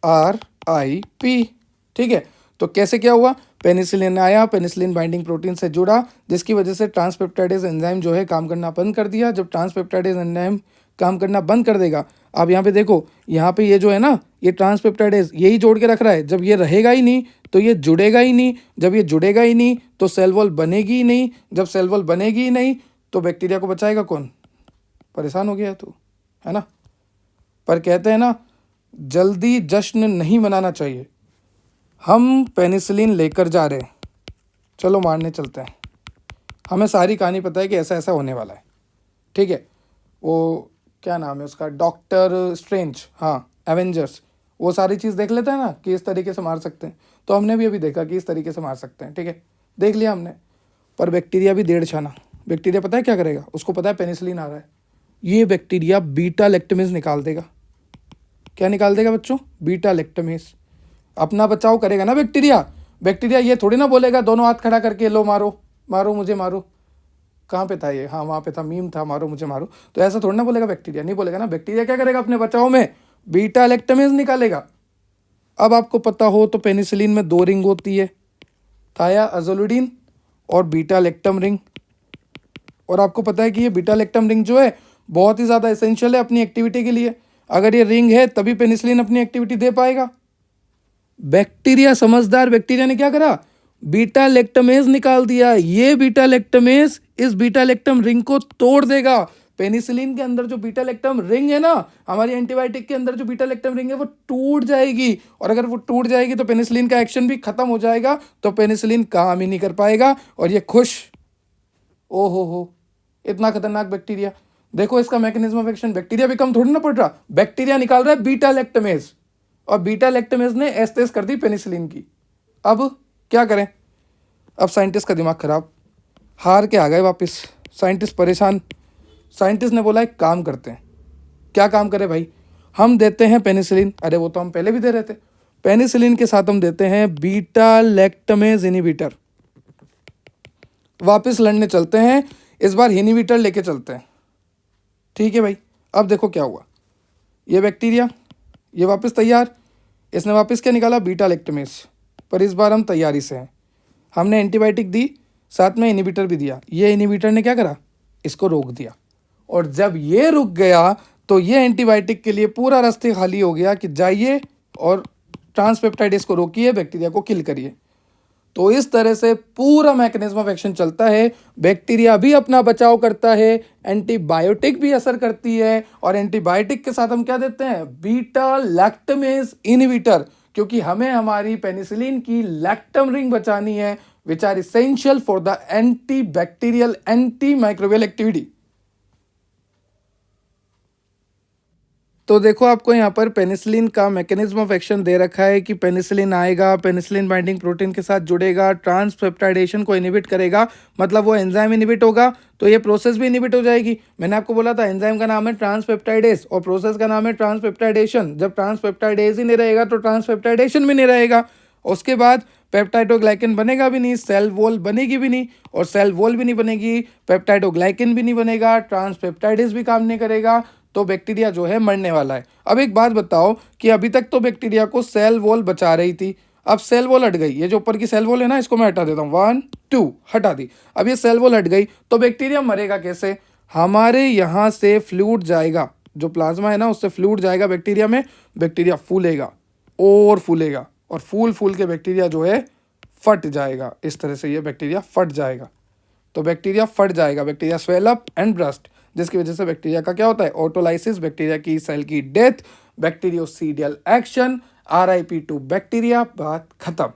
RIP। ठीक है, तो कैसे क्या हुआ, पेनिसिलिन आया, पेनिसिलिन बाइंडिंग प्रोटीन से जुड़ा, जिसकी वजह से ट्रांसपेप्टाइडेज एंजाइम जो है काम करना बंद कर दिया। जब ट्रांसपेप्टाइडेज एंजाइम काम करना बंद कर देगा, आप यहाँ पे देखो, यहाँ पे ये जो है ना, ये ट्रांसपेप्टाइडेज यही जोड़ के रख रहा है। जब ये रहेगा ही नहीं तो ये जुड़ेगा ही नहीं, जब ये जुड़ेगा ही नहीं तो सेल वॉल बनेगी ही नहीं, जब सेल वॉल बनेगी ही नहीं तो बैक्टीरिया को बचाएगा कौन, परेशान हो गया तो, है ना। पर कहते हैं ना, जल्दी जश्न नहीं मनाना चाहिए। हम पेनिसिलिन लेकर जा रहे हैं, चलो मारने चलते हैं। हमें सारी कहानी पता है कि ऐसा ऐसा होने वाला है। ठीक है, वो क्या नाम है उसका, डॉक्टर स्ट्रेंज, हाँ एवेंजर्स, वो सारी चीज़ देख लेते हैं ना कि इस तरीके से मार सकते हैं। तो हमने भी अभी देखा कि इस तरीके से मार सकते हैं। ठीक है, देख लिया हमने। पर बैक्टीरिया भी डेढ़ छाना। बैक्टीरिया पता है क्या करेगा, उसको पता है पेनिसिलिन आ रहा है, ये बैक्टीरिया बीटा लैक्टमेज निकाल देगा। क्या निकाल देगा बच्चों, बीटा लैक्टमेज। अपना बचाव करेगा ना बैक्टीरिया। बैक्टीरिया ये थोड़ी ना बोलेगा दोनों हाथ खड़ा करके, लो मारो मारो मुझे मारो। कहाँ पे था ये, हाँ वहाँ पे था, मीम था, मारो मुझे मारो। तो ऐसा थोड़ी ना बोलेगा बैक्टीरिया, नहीं बोलेगा ना। बैक्टीरिया क्या करेगा अपने बचाव में, बीटा लैक्टमेज निकालेगा। अब आपको पता हो तो पेनिसिलिन में 2 रिंग होती है, थायाजोलिडीन और बीटा लैक्टम रिंग। और आपको पता है कि ये बीटा लैक्टम रिंग जो है बहुत ही ज़्यादा एसेंशियल है अपनी एक्टिविटी के लिए। अगर ये रिंग है तभी पेनिसिलिन अपनी एक्टिविटी दे पाएगा। बैक्टीरिया, समझदार बैक्टीरिया ने क्या करा, बीटा लैक्टमेज निकाल दिया। ये बीटा लैक्टमेज इस बीटा लैक्टम रिंग को तोड़ देगा। पेनिसिलिन के अंदर जो बीटा लैक्टम रिंग है ना, हमारी एंटीबायोटिक के अंदर जो बीटा लैक्टम रिंग है वो टूट जाएगी। और अगर वो टूट जाएगी तो पेनिसिलिन का एक्शन भी खत्म हो जाएगा, तो पेनिसिलिन काम ही नहीं कर पाएगा और ये खुश। ओ हो, इतना खतरनाक बैक्टीरिया। देखो इसका मैकेनिज्म ऑफ एक्शन, बैक्टीरिया भी कम थोड़ी ना पड़ रहा, बैक्टीरिया निकाल रहा है बीटा लैक्टमेज, और बीटा लैक्टमेज ने एस्टेस कर दी पेनिसिलिन की। अब क्या करें, अब साइंटिस्ट का दिमाग खराब, हार के आ गए वापस। साइंटिस्ट परेशान। साइंटिस्ट ने बोला एक काम करते हैं। क्या काम करें भाई, हम देते हैं पेनिसिलिन। अरे वो तो हम पहले भी दे रहे थे, पेनिसिलिन के साथ हम देते हैं बीटा लैक्टमेज इनहिबिटर। वापस लड़ने चलते हैं, इस बार इनहिबिटर लेके चलते हैं। ठीक है भाई, अब देखो क्या हुआ। ये बैक्टीरिया, ये वापस तैयार, इसने वापस क्या निकाला, बीटा लैक्टमेज। पर इस बार हम तैयारी से हैं, हमने एंटीबायोटिक दी, साथ में इनहिबिटर भी दिया। ये इनहिबिटर ने क्या करा, इसको रोक दिया। और जब ये रुक गया तो ये एंटीबायोटिक के लिए पूरा रास्ते खाली हो गया कि जाइए और ट्रांसपेप्टाइडेज को रोकिए, बैक्टीरिया को किल करिए। तो इस तरह से पूरा मैकेनिज्म ऑफ एक्शन चलता है। बैक्टीरिया भी अपना बचाव करता है, एंटीबायोटिक भी असर करती है, और एंटीबायोटिक के साथ हम क्या देते हैं, बीटा लैक्टमेज इनहिबिटर, क्योंकि हमें हमारी पेनिसिलिन की लैक्टम रिंग बचानी है, which are essential for the anti bacterial anti microbial activity. तो देखो आपको यहाँ पर पेनिसिलिन का मैकेनिज्म ऑफ एक्शन दे रखा है कि पेनिसिलिन आएगा, पेनिसिलिन बाइंडिंग प्रोटीन के साथ जुड़ेगा, ट्रांसपेप्टाइडेशन को इनहिबिट करेगा, मतलब वो एंजाइम इनहिबिट होगा तो ये प्रोसेस भी इनहिबिट हो जाएगी। मैंने आपको बोला था एंजाइम का नाम है ट्रांसपेप्टाइडेज और प्रोसेस का नाम है ट्रांसपेप्टाइडेशन। जब ट्रांसपेप्टाइडेज ही नहीं रहेगा तो ट्रांसपेप्टाइडेशन भी नहीं रहेगा। उसके बाद पेप्टाइडोग्लाइकन बनेगा भी नहीं, सेल वॉल बनेगी भी नहीं, और सेल वॉल भी नहीं बनेगी, पेप्टाइडोग्लाइकन भी नहीं बनेगा, ट्रांसपेप्टाइडेज भी काम नहीं करेगा, तो बैक्टीरिया जो है मरने वाला है। अब एक बात बताओ कि अभी तक तो बैक्टीरिया को सेल वॉल बचा रही थी, अब सेल वॉल हट गई, ये जो ऊपर की सेल वॉल है ना, इसको मैं हटा देता हूँ, 1 2 हटा दी। अब ये सेल वॉल हट गई तो बैक्टीरिया मरेगा कैसे, हमारे यहाँ से फ्लूइड जाएगा, जो प्लाज्मा है ना उससे फ्लूइड जाएगा बैक्टीरिया में, बैक्टीरिया फूलेगा और फूलेगा, और फूल फूल के बैक्टीरिया जो है फट जाएगा। इस तरह से ये बैक्टीरिया फट जाएगा, तो बैक्टीरिया फट जाएगा, bacteria swell up and burst, जिसकी वजह से बैक्टीरिया का क्या होता है, ऑटोलाइसिस, बैक्टीरिया की सेल की death, bactericidal action, RIP to bacteria, बात खत्म।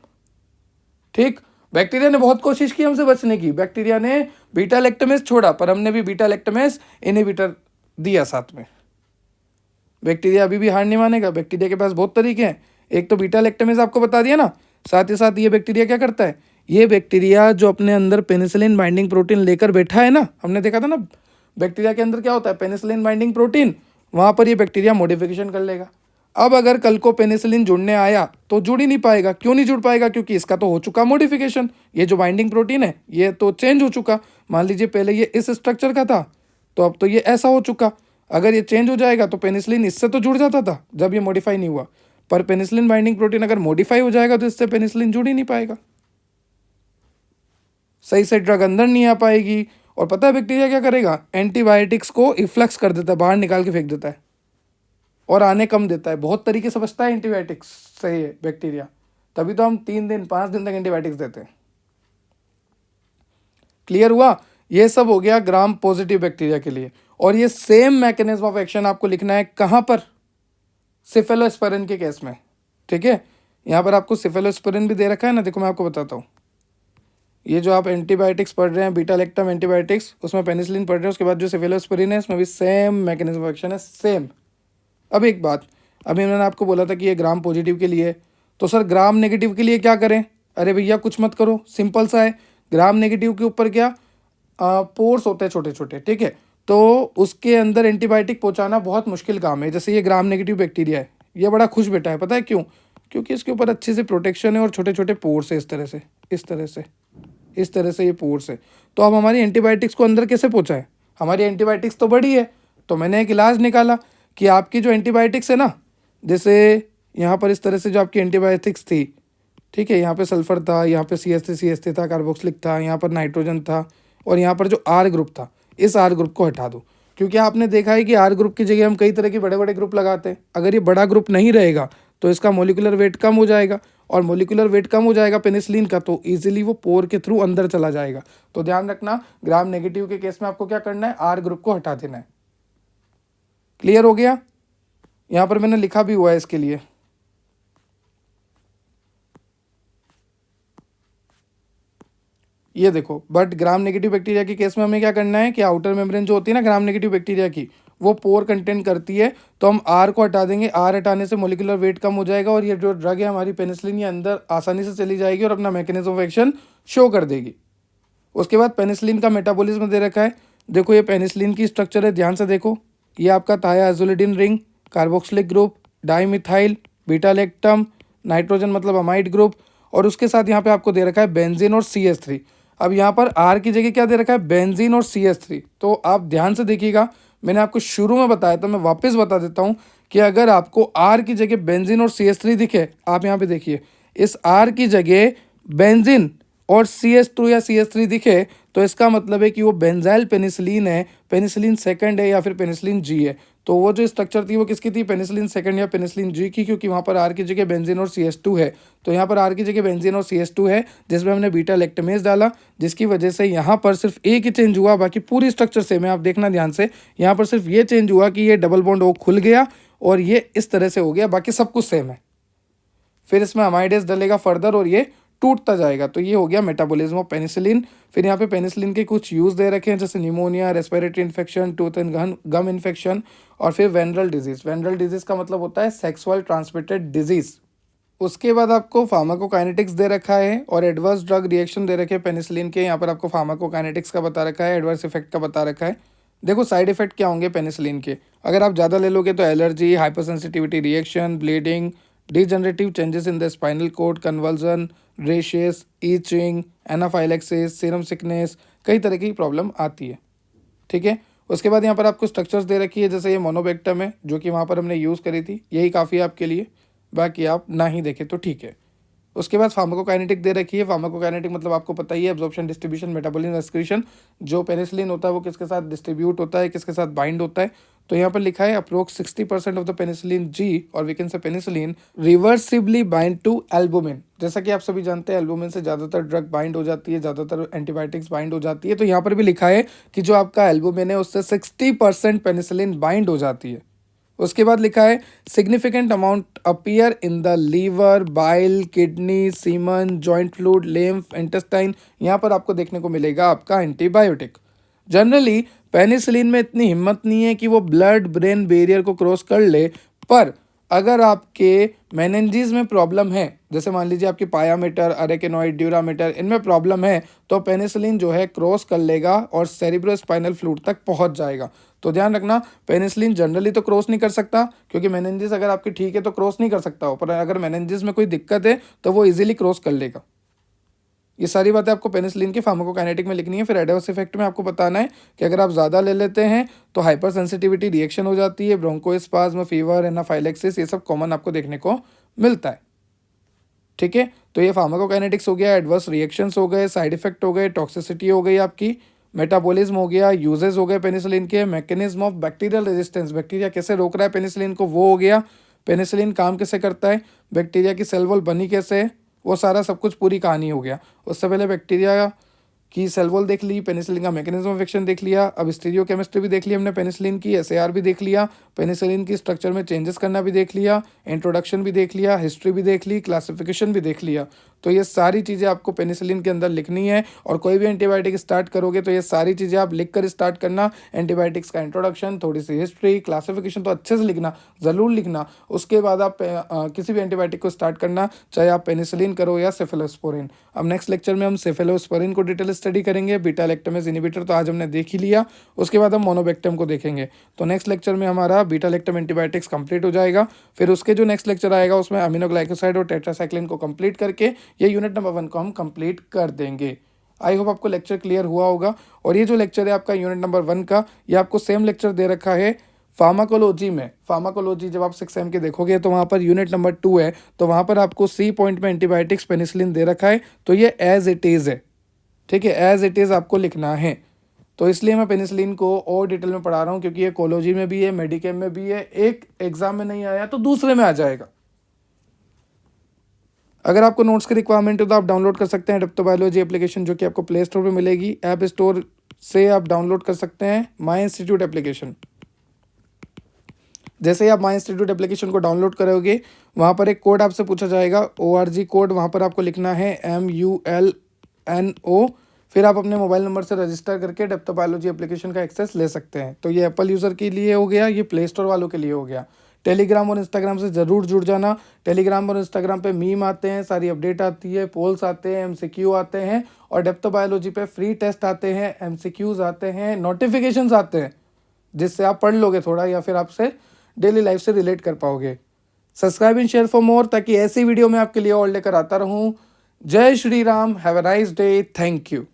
ठीक, बैक्टीरिया ने बहुत कोशिश की हमसे बचने की, बैक्टीरिया ने बीटा लैक्टमेज छोड़ा, पर हमने भी बीटा लैक्टमेज इनहिबिटर दिया साथ में। बैक्टीरिया अभी भी हार नहीं मानेगा, बैक्टीरिया के पास बहुत तरीके हैं। एक तो बीटा लैक्टमेज आपको बता दिया ना, साथ ही साथ ये बैक्टीरिया क्या करता है, ये बैक्टीरिया जो अपने अंदर पेनिसिलिन बाइंडिंग प्रोटीन लेकर बैठा है ना, हमने देखा था ना बैक्टीरिया के अंदर क्या होता है, पेनिसिलिन बाइंडिंग प्रोटीन, वहाँ पर ये बैक्टीरिया मॉडिफिकेशन कर लेगा। अब अगर कल को पेनिसिलिन जुड़ने आया तो जुड़ ही नहीं पाएगा। क्यों नहीं जुड़ पाएगा, क्योंकि इसका तो हो चुका मॉडिफिकेशन, ये जो बाइंडिंग प्रोटीन है ये तो चेंज हो चुका। मान लीजिए पहले ये इस स्ट्रक्चर का था, तो अब तो ये ऐसा हो चुका। अगर ये चेंज हो जाएगा तो पेनिसिलिन इससे तो जुड़ जाता था जब ये मॉडिफाई नहीं हुआ, पर पेनिसिलिन बाइंडिंग प्रोटीन अगर मॉडिफाई हो जाएगा तो इससे पेनिसिलिन जुड़ ही नहीं पाएगा, सही से ड्रग अंदर नहीं आ पाएगी। और पता है बैक्टीरिया क्या करेगा, एंटीबायोटिक्स को इफ्लक्स कर देता है, बाहर निकाल के फेंक देता है और आने कम देता है। बहुत तरीके से बचता है एंटीबायोटिक्स से ये बैक्टीरिया, तभी तो हम 3 दिन 5 दिन तक एंटीबायोटिक्स देते हैं। क्लियर हुआ, ये सब हो गया ग्राम पॉजिटिव बैक्टीरिया के लिए। और ये सेम मैकेनिज्म ऑफ एक्शन आपको लिखना है कहाँ पर, सिफेलोस्पिरिन के केस में। ठीक है, यहाँ पर आपको सिफेलोस्पिरिन भी दे रखा है ना, देखो मैं आपको बताता हूँ। ये जो आप एंटीबायोटिक्स पढ़ रहे हैं, बीटा लैक्टम एंटीबायोटिक्स, उसमें पेनिसिलिन पढ़ रहे हैं, उसके बाद जो सिफेलोस्पिरिन है इसमें भी सेम मैकेनिज्म ऑफ एक्शन है, सेम। अब एक बात, अभी मैंने आपको बोला था कि ये ग्राम पॉजिटिव के लिए, तो सर ग्राम नेगेटिव के लिए क्या करें, अरे भैया कुछ मत करो, सिंपल सा है। ग्राम नेगेटिव के ऊपर क्या पोर्स होते हैं छोटे छोटे, ठीक है, तो उसके अंदर एंटीबायोटिक पहुंचाना बहुत मुश्किल काम है। जैसे ये ग्राम नेगेटिव बैक्टीरिया है, ये बड़ा खुश बेटा है, पता है क्यों, क्योंकि इसके ऊपर अच्छे से प्रोटेक्शन है और छोटे छोटे पोर्स है, इस तरह से इस तरह से इस तरह से ये पोर्स है। तो अब हमारी एंटीबायोटिक्स को अंदर कैसे पहुंचाएं, हमारी एंटीबायोटिक्स तो बड़ी है, तो मैंने एक इलाज निकाला कि आपकी जो एंटीबायोटिक्स है ना, जैसे यहाँ पर इस तरह से जो आपकी एंटीबायोटिक्स थी, ठीक है, यहाँ पे सल्फर था, यहाँ पे CH3 था, कार्बोक्सिलिक था, यहाँ पर नाइट्रोजन था, और यहाँ पर जो R ग्रुप था, इस R ग्रुप को हटा दो। क्योंकि आपने देखा है कि R ग्रुप की जगह हम कई तरह के बड़े बड़े ग्रुप लगाते हैं। अगर ये बड़ा ग्रुप नहीं रहेगा तो इसका मोलिकुलर वेट कम हो जाएगा, और मोलिकुलर वेट कम हो जाएगा पेनिसिलिन का, तो इजीली वो पोर के थ्रू अंदर चला जाएगा। तो ध्यान रखना, ग्राम नेगेटिव के केस में आपको क्या करना है, R ग्रुप को हटा देना है। क्लियर हो गया, यहाँ पर मैंने लिखा भी हुआ है इसके लिए। ये देखो, बट ग्राम नेगेटिव बैक्टीरिया के केस में हमें क्या करना है कि आउटर मेम्ब्रेन जो होती है ना ग्राम नेगेटिव बैक्टीरिया की, वो पोर कंटेंट करती है, तो हम R को हटा देंगे। R हटाने से मोलिकुलर वेट कम हो जाएगा, और ये जो ड्रग है हमारी पेनिसिलिन ये अंदर आसानी से चली जाएगी और अपना मैकेनिज्म ऑफ एक्शन शो कर देगी। उसके बाद पेनिसिलिन का मेटाबॉलिज्म दे रखा है, देखो ये पेनिसिलिन की स्ट्रक्चर है, ध्यान से देखो, ये आपका thiazolidine ring, carboxylic group, dimethyl, beta lactam, nitrogen मतलब अमाइड ग्रुप, और उसके साथ यहाँ पे आपको दे रखा है बेंजीन और CH3। अब यहाँ पर R की जगह क्या दे रखा है, बेंजीन और CH3। तो आप ध्यान से देखिएगा, मैंने आपको शुरू में बताया था, मैं वापस बता देता हूँ कि अगर आपको R की जगह बेंजीन और CH3 दिखे, आप यहाँ पे देखिए, इस R की जगह बेंजीन और CH2 या CH3 दिखे, तो इसका मतलब है कि वो बेंजाइल पेनिसिलिन है, पेनिसिलिन सेकंड है या फिर पेनिसिलिन जी है। तो वो जो स्ट्रक्चर थी वो किसकी थी, पेनिसिलिन सेकंड या पेनिसिलिन जी की, क्योंकि वहाँ पर R की जगह बेंजीन और CH2 है। तो यहाँ पर R की जगह बेंजीन और CH2 है, जिसमें हमने बीटा लैक्टमेज डाला, जिसकी वजह से यहाँ पर सिर्फ एक ही चेंज हुआ, बाकी पूरी स्ट्रक्चर सेम है। आप देखना ध्यान से, यहाँ पर सिर्फ ये चेंज हुआ कि ये डबल बॉन्ड O खुल गया और ये इस तरह से हो गया, बाकी सब कुछ सेम है। फिर इसमें अमाइडेज डलेगा फर्दर और ये टूटता जाएगा। तो ये हो गया मेटाबॉलिज्म ऑफ पेनिसिलिन। फिर यहाँ पे पेनिसिलिन के कुछ यूज़ दे रखे हैं, जैसे pneumonia, respiratory infection, tooth and gum infection, और फिर वेनरल डिजीज। वेनरल डिजीज का मतलब होता है सेक्सुअल ट्रांसमिटेड डिजीज। उसके बाद आपको फार्माकोकाइनेटिक्स दे रखा है और एडवर्स ड्रग रिएक्शन दे रखे हैं पेनिसिलिन के। यहाँ पर आपको फार्माकोकाइनेटिक्स का बता रखा है, एडवर्स इफेक्ट का बता रखा है। देखो साइड इफेक्ट क्या होंगे पेनिसिलिन के, अगर आप ज़्यादा ले लोगे तो allergy, hypersensitivity reaction, bleeding, degenerative changes in the spinal cord, conversion, rashes, itching, anaphylaxis, serum sickness, कई तरह की प्रॉब्लम आती है। ठीक है, उसके बाद यहाँ पर आपको स्ट्रक्चर्स दे रखी है, जैसे ये मोनोबेक्टम है जो कि वहाँ पर हमने यूज़ करी थी, यही काफ़ी है आपके लिए, बाकी आप ना ही देखें तो ठीक है। उसके बाद फार्माकोकाइनेटिक दे रखी है। फार्माकोकाइनेटिक मतलब आपको पता ही है, एब्जॉर्प्शन, डिस्ट्रीब्यूशन, मेटाबॉलिज्म, एक्सक्रीशन। जो पेनिसिलिन होता है वो किसके साथ डिस्ट्रीब्यूट होता है, किसके साथ बाइंड होता है। तो यहाँ पर लिखा है approx 60% of the penicillin G, और we can say penicillin reversibly bind to albumin. जैसा कि आप सभी जानते हैं, एल्बुमिन से ज़्यादातर ड्रग बाइंड हो जाती है, ज़्यादातर एंटीबायोटिक्स बाइंड हो जाती है। तो यहाँ पर भी लिखा है कि जो आपका एल्बुमिन है उससे 60% पेनिसिलिन बाइंड हो जाती है। उसके बाद लिखा है significant amount appear in the liver, bile, kidney, semen, joint fluid, lymph, intestine. यहाँ पर आपको देखने को मिलेगा आपका एंटीबायोटिक। जनरली पेनिसिलिन में इतनी हिम्मत नहीं है कि वो ब्लड ब्रेन बैरियर को क्रॉस कर ले, पर अगर आपके मेनिंजेस में प्रॉब्लम है, जैसे मान लीजिए आपकी पायामीटर, अरेकेनॉइड, ड्यूरामीटर, इनमें प्रॉब्लम है, तो पेनिसिलिन जो है क्रॉस कर लेगा और सेरिब्रोस्पाइनल फ्लूइड तक पहुंच जाएगा। तो ध्यान रखना, पेनिसिलिन जनरली तो क्रॉस नहीं कर सकता, क्योंकि मेनिंजेस अगर आपकी ठीक है तो क्रॉस नहीं कर सकता हो, पर अगर मेनिंजेस में कोई दिक्कत है तो वो इजीली क्रॉस कर लेगा। ये सारी बातें आपको पेनिसिलिन की फार्माकोकाइनेटिक में लिखनी है। फिर एडवर्स इफेक्ट में आपको बताना है कि अगर आप ज़्यादा ले लेते हैं तो हाइपर सेंसिटिविटी रिएक्शन हो जाती है, ब्रोंकोस्पाज्म, फीवर, एनाफाइलेक्सिस, ये सब कॉमन आपको देखने को मिलता है। ठीक है, तो ये फार्माकोकाइनेटिक्स हो गया, एडवर्स रिएक्शंस हो गए, साइड इफेक्ट हो गए, टॉक्सिसिटी हो गई आपकी, मेटाबॉलिज्म हो गया, यूजेस हो गए पेनिसिलिन के, mechanism of bacterial resistance, bacteria कैसे रोक रहा है पेनिसिलिन को, वो हो गया। पेनिसिलिन काम कैसे करता है, बैक्टीरिया की सेल वॉल बनी कैसे है, वो सारा सब कुछ पूरी कहानी हो गया। उससे पहले बैक्टीरिया की सेल वॉल देख ली, पेनिसिलिन का मैकेनिज्म ऑफ एक्शन देख लिया, अब स्टीरियोकेमिस्ट्री भी देख ली हमने पेनिसिलिन की, एसएआर भी देख लिया, पेनिसिलिन की स्ट्रक्चर में चेंजेस करना भी देख लिया, इंट्रोडक्शन भी देख लिया, हिस्ट्री भी देख ली, क्लासिफिकेशन भी देख लिया। तो ये सारी चीज़ें आपको पेनिसिलिन के अंदर लिखनी है, और कोई भी एंटीबायोटिक स्टार्ट करोगे तो ये सारी चीज़ें आप लिख कर स्टार्ट करना। एंटीबायोटिक्स का इंट्रोडक्शन, थोड़ी सी हिस्ट्री, क्लासिफिकेशन तो अच्छे से लिखना, ज़रूर लिखना। उसके बाद आप किसी भी एंटीबायोटिक को स्टार्ट करना, चाहे आप पेनिसिलिन करो या सेफेलोस्पोरिन। अब नेक्स्ट लेक्चर में हम सेफेलोस्पोरिन को डिटेल स्टडी करेंगे। बीटा लैक्टमेज इनहिबिटर तो आज हमने देख ही लिया, उसके बाद हम मोनोबेक्टम को देखेंगे। तो नेक्स्ट लेक्चर में हमारा बीटा लैक्टम एंटीबायोटिक्स कंप्लीट हो जाएगा। फिर उसके जो नेक्स्ट लेक्चर आएगा उसमें अमीनोग्लाइकोसाइड और टेट्रासाइक्लिन को कंप्लीट करके ये यूनिट नंबर 1 को हम कंप्लीट कर देंगे। आई होप आपको लेक्चर क्लियर हुआ होगा। और ये जो लेक्चर है आपका यूनिट नंबर 1 का, ये आपको सेम लेक्चर दे रखा है फार्माकोलॉजी में। फार्माकोलॉजी जब आप 6 के देखोगे तो वहाँ पर यूनिट नंबर 2 है, तो वहाँ पर आपको सी पॉइंट में एंटीबायोटिक्स पेनिसिलिन दे रखा है, तो ये एज इट इज़ है। ठीक है, एज इट इज़ आपको लिखना है। तो इसलिए मैं पेनिसिलिन को और डिटेल में पढ़ा रहा हूँ, क्योंकि ये कोलॉजी में भी है, मेडिकेम में भी है, एक एग्जाम में नहीं आया तो दूसरे में आ जाएगा। अगर आपको नोट्स की रिक्वायरमेंट हो तो आप डाउनलोड कर सकते हैं एडेप्टोबायोलॉजी एप्लीकेशन, जो कि आपको प्ले स्टोर पे मिलेगी। ऐप स्टोर से आप डाउनलोड कर सकते हैं माई इंस्टीट्यूट एप्लीकेशन। जैसे ही आप माई इंस्टीट्यूट एप्लीकेशन को डाउनलोड करोगे, वहाँ पर एक कोड आपसे पूछा जाएगा, ORG कोड, वहाँ पर आपको लिखना है MULNO। फिर आप अपने मोबाइल नंबर से रजिस्टर करके एडेप्टोबायोलॉजी एप्लीकेशन का एक्सेस ले सकते हैं। तो ये एप्पल यूज़र के लिए हो गया, ये प्ले स्टोर वालों के लिए हो गया। टेलीग्राम और इंस्टाग्राम से ज़रूर जुड़ जाना। टेलीग्राम और इंस्टाग्राम पे मीम आते हैं, सारी अपडेट आती है, पोल्स आते हैं, MCQ आते हैं, और डेप्टोबायोलॉजी पे फ्री टेस्ट आते हैं, MCQs आते हैं, नोटिफिकेशंस आते हैं, जिससे आप पढ़ लोगे थोड़ा, या फिर आपसे डेली लाइफ से रिलेट कर पाओगे। Subscribe and share for more, ताकि ऐसी वीडियो मैं आपके लिए और लेकर आता रहूं। जय Shri Ram. Have a nice day. Thank you.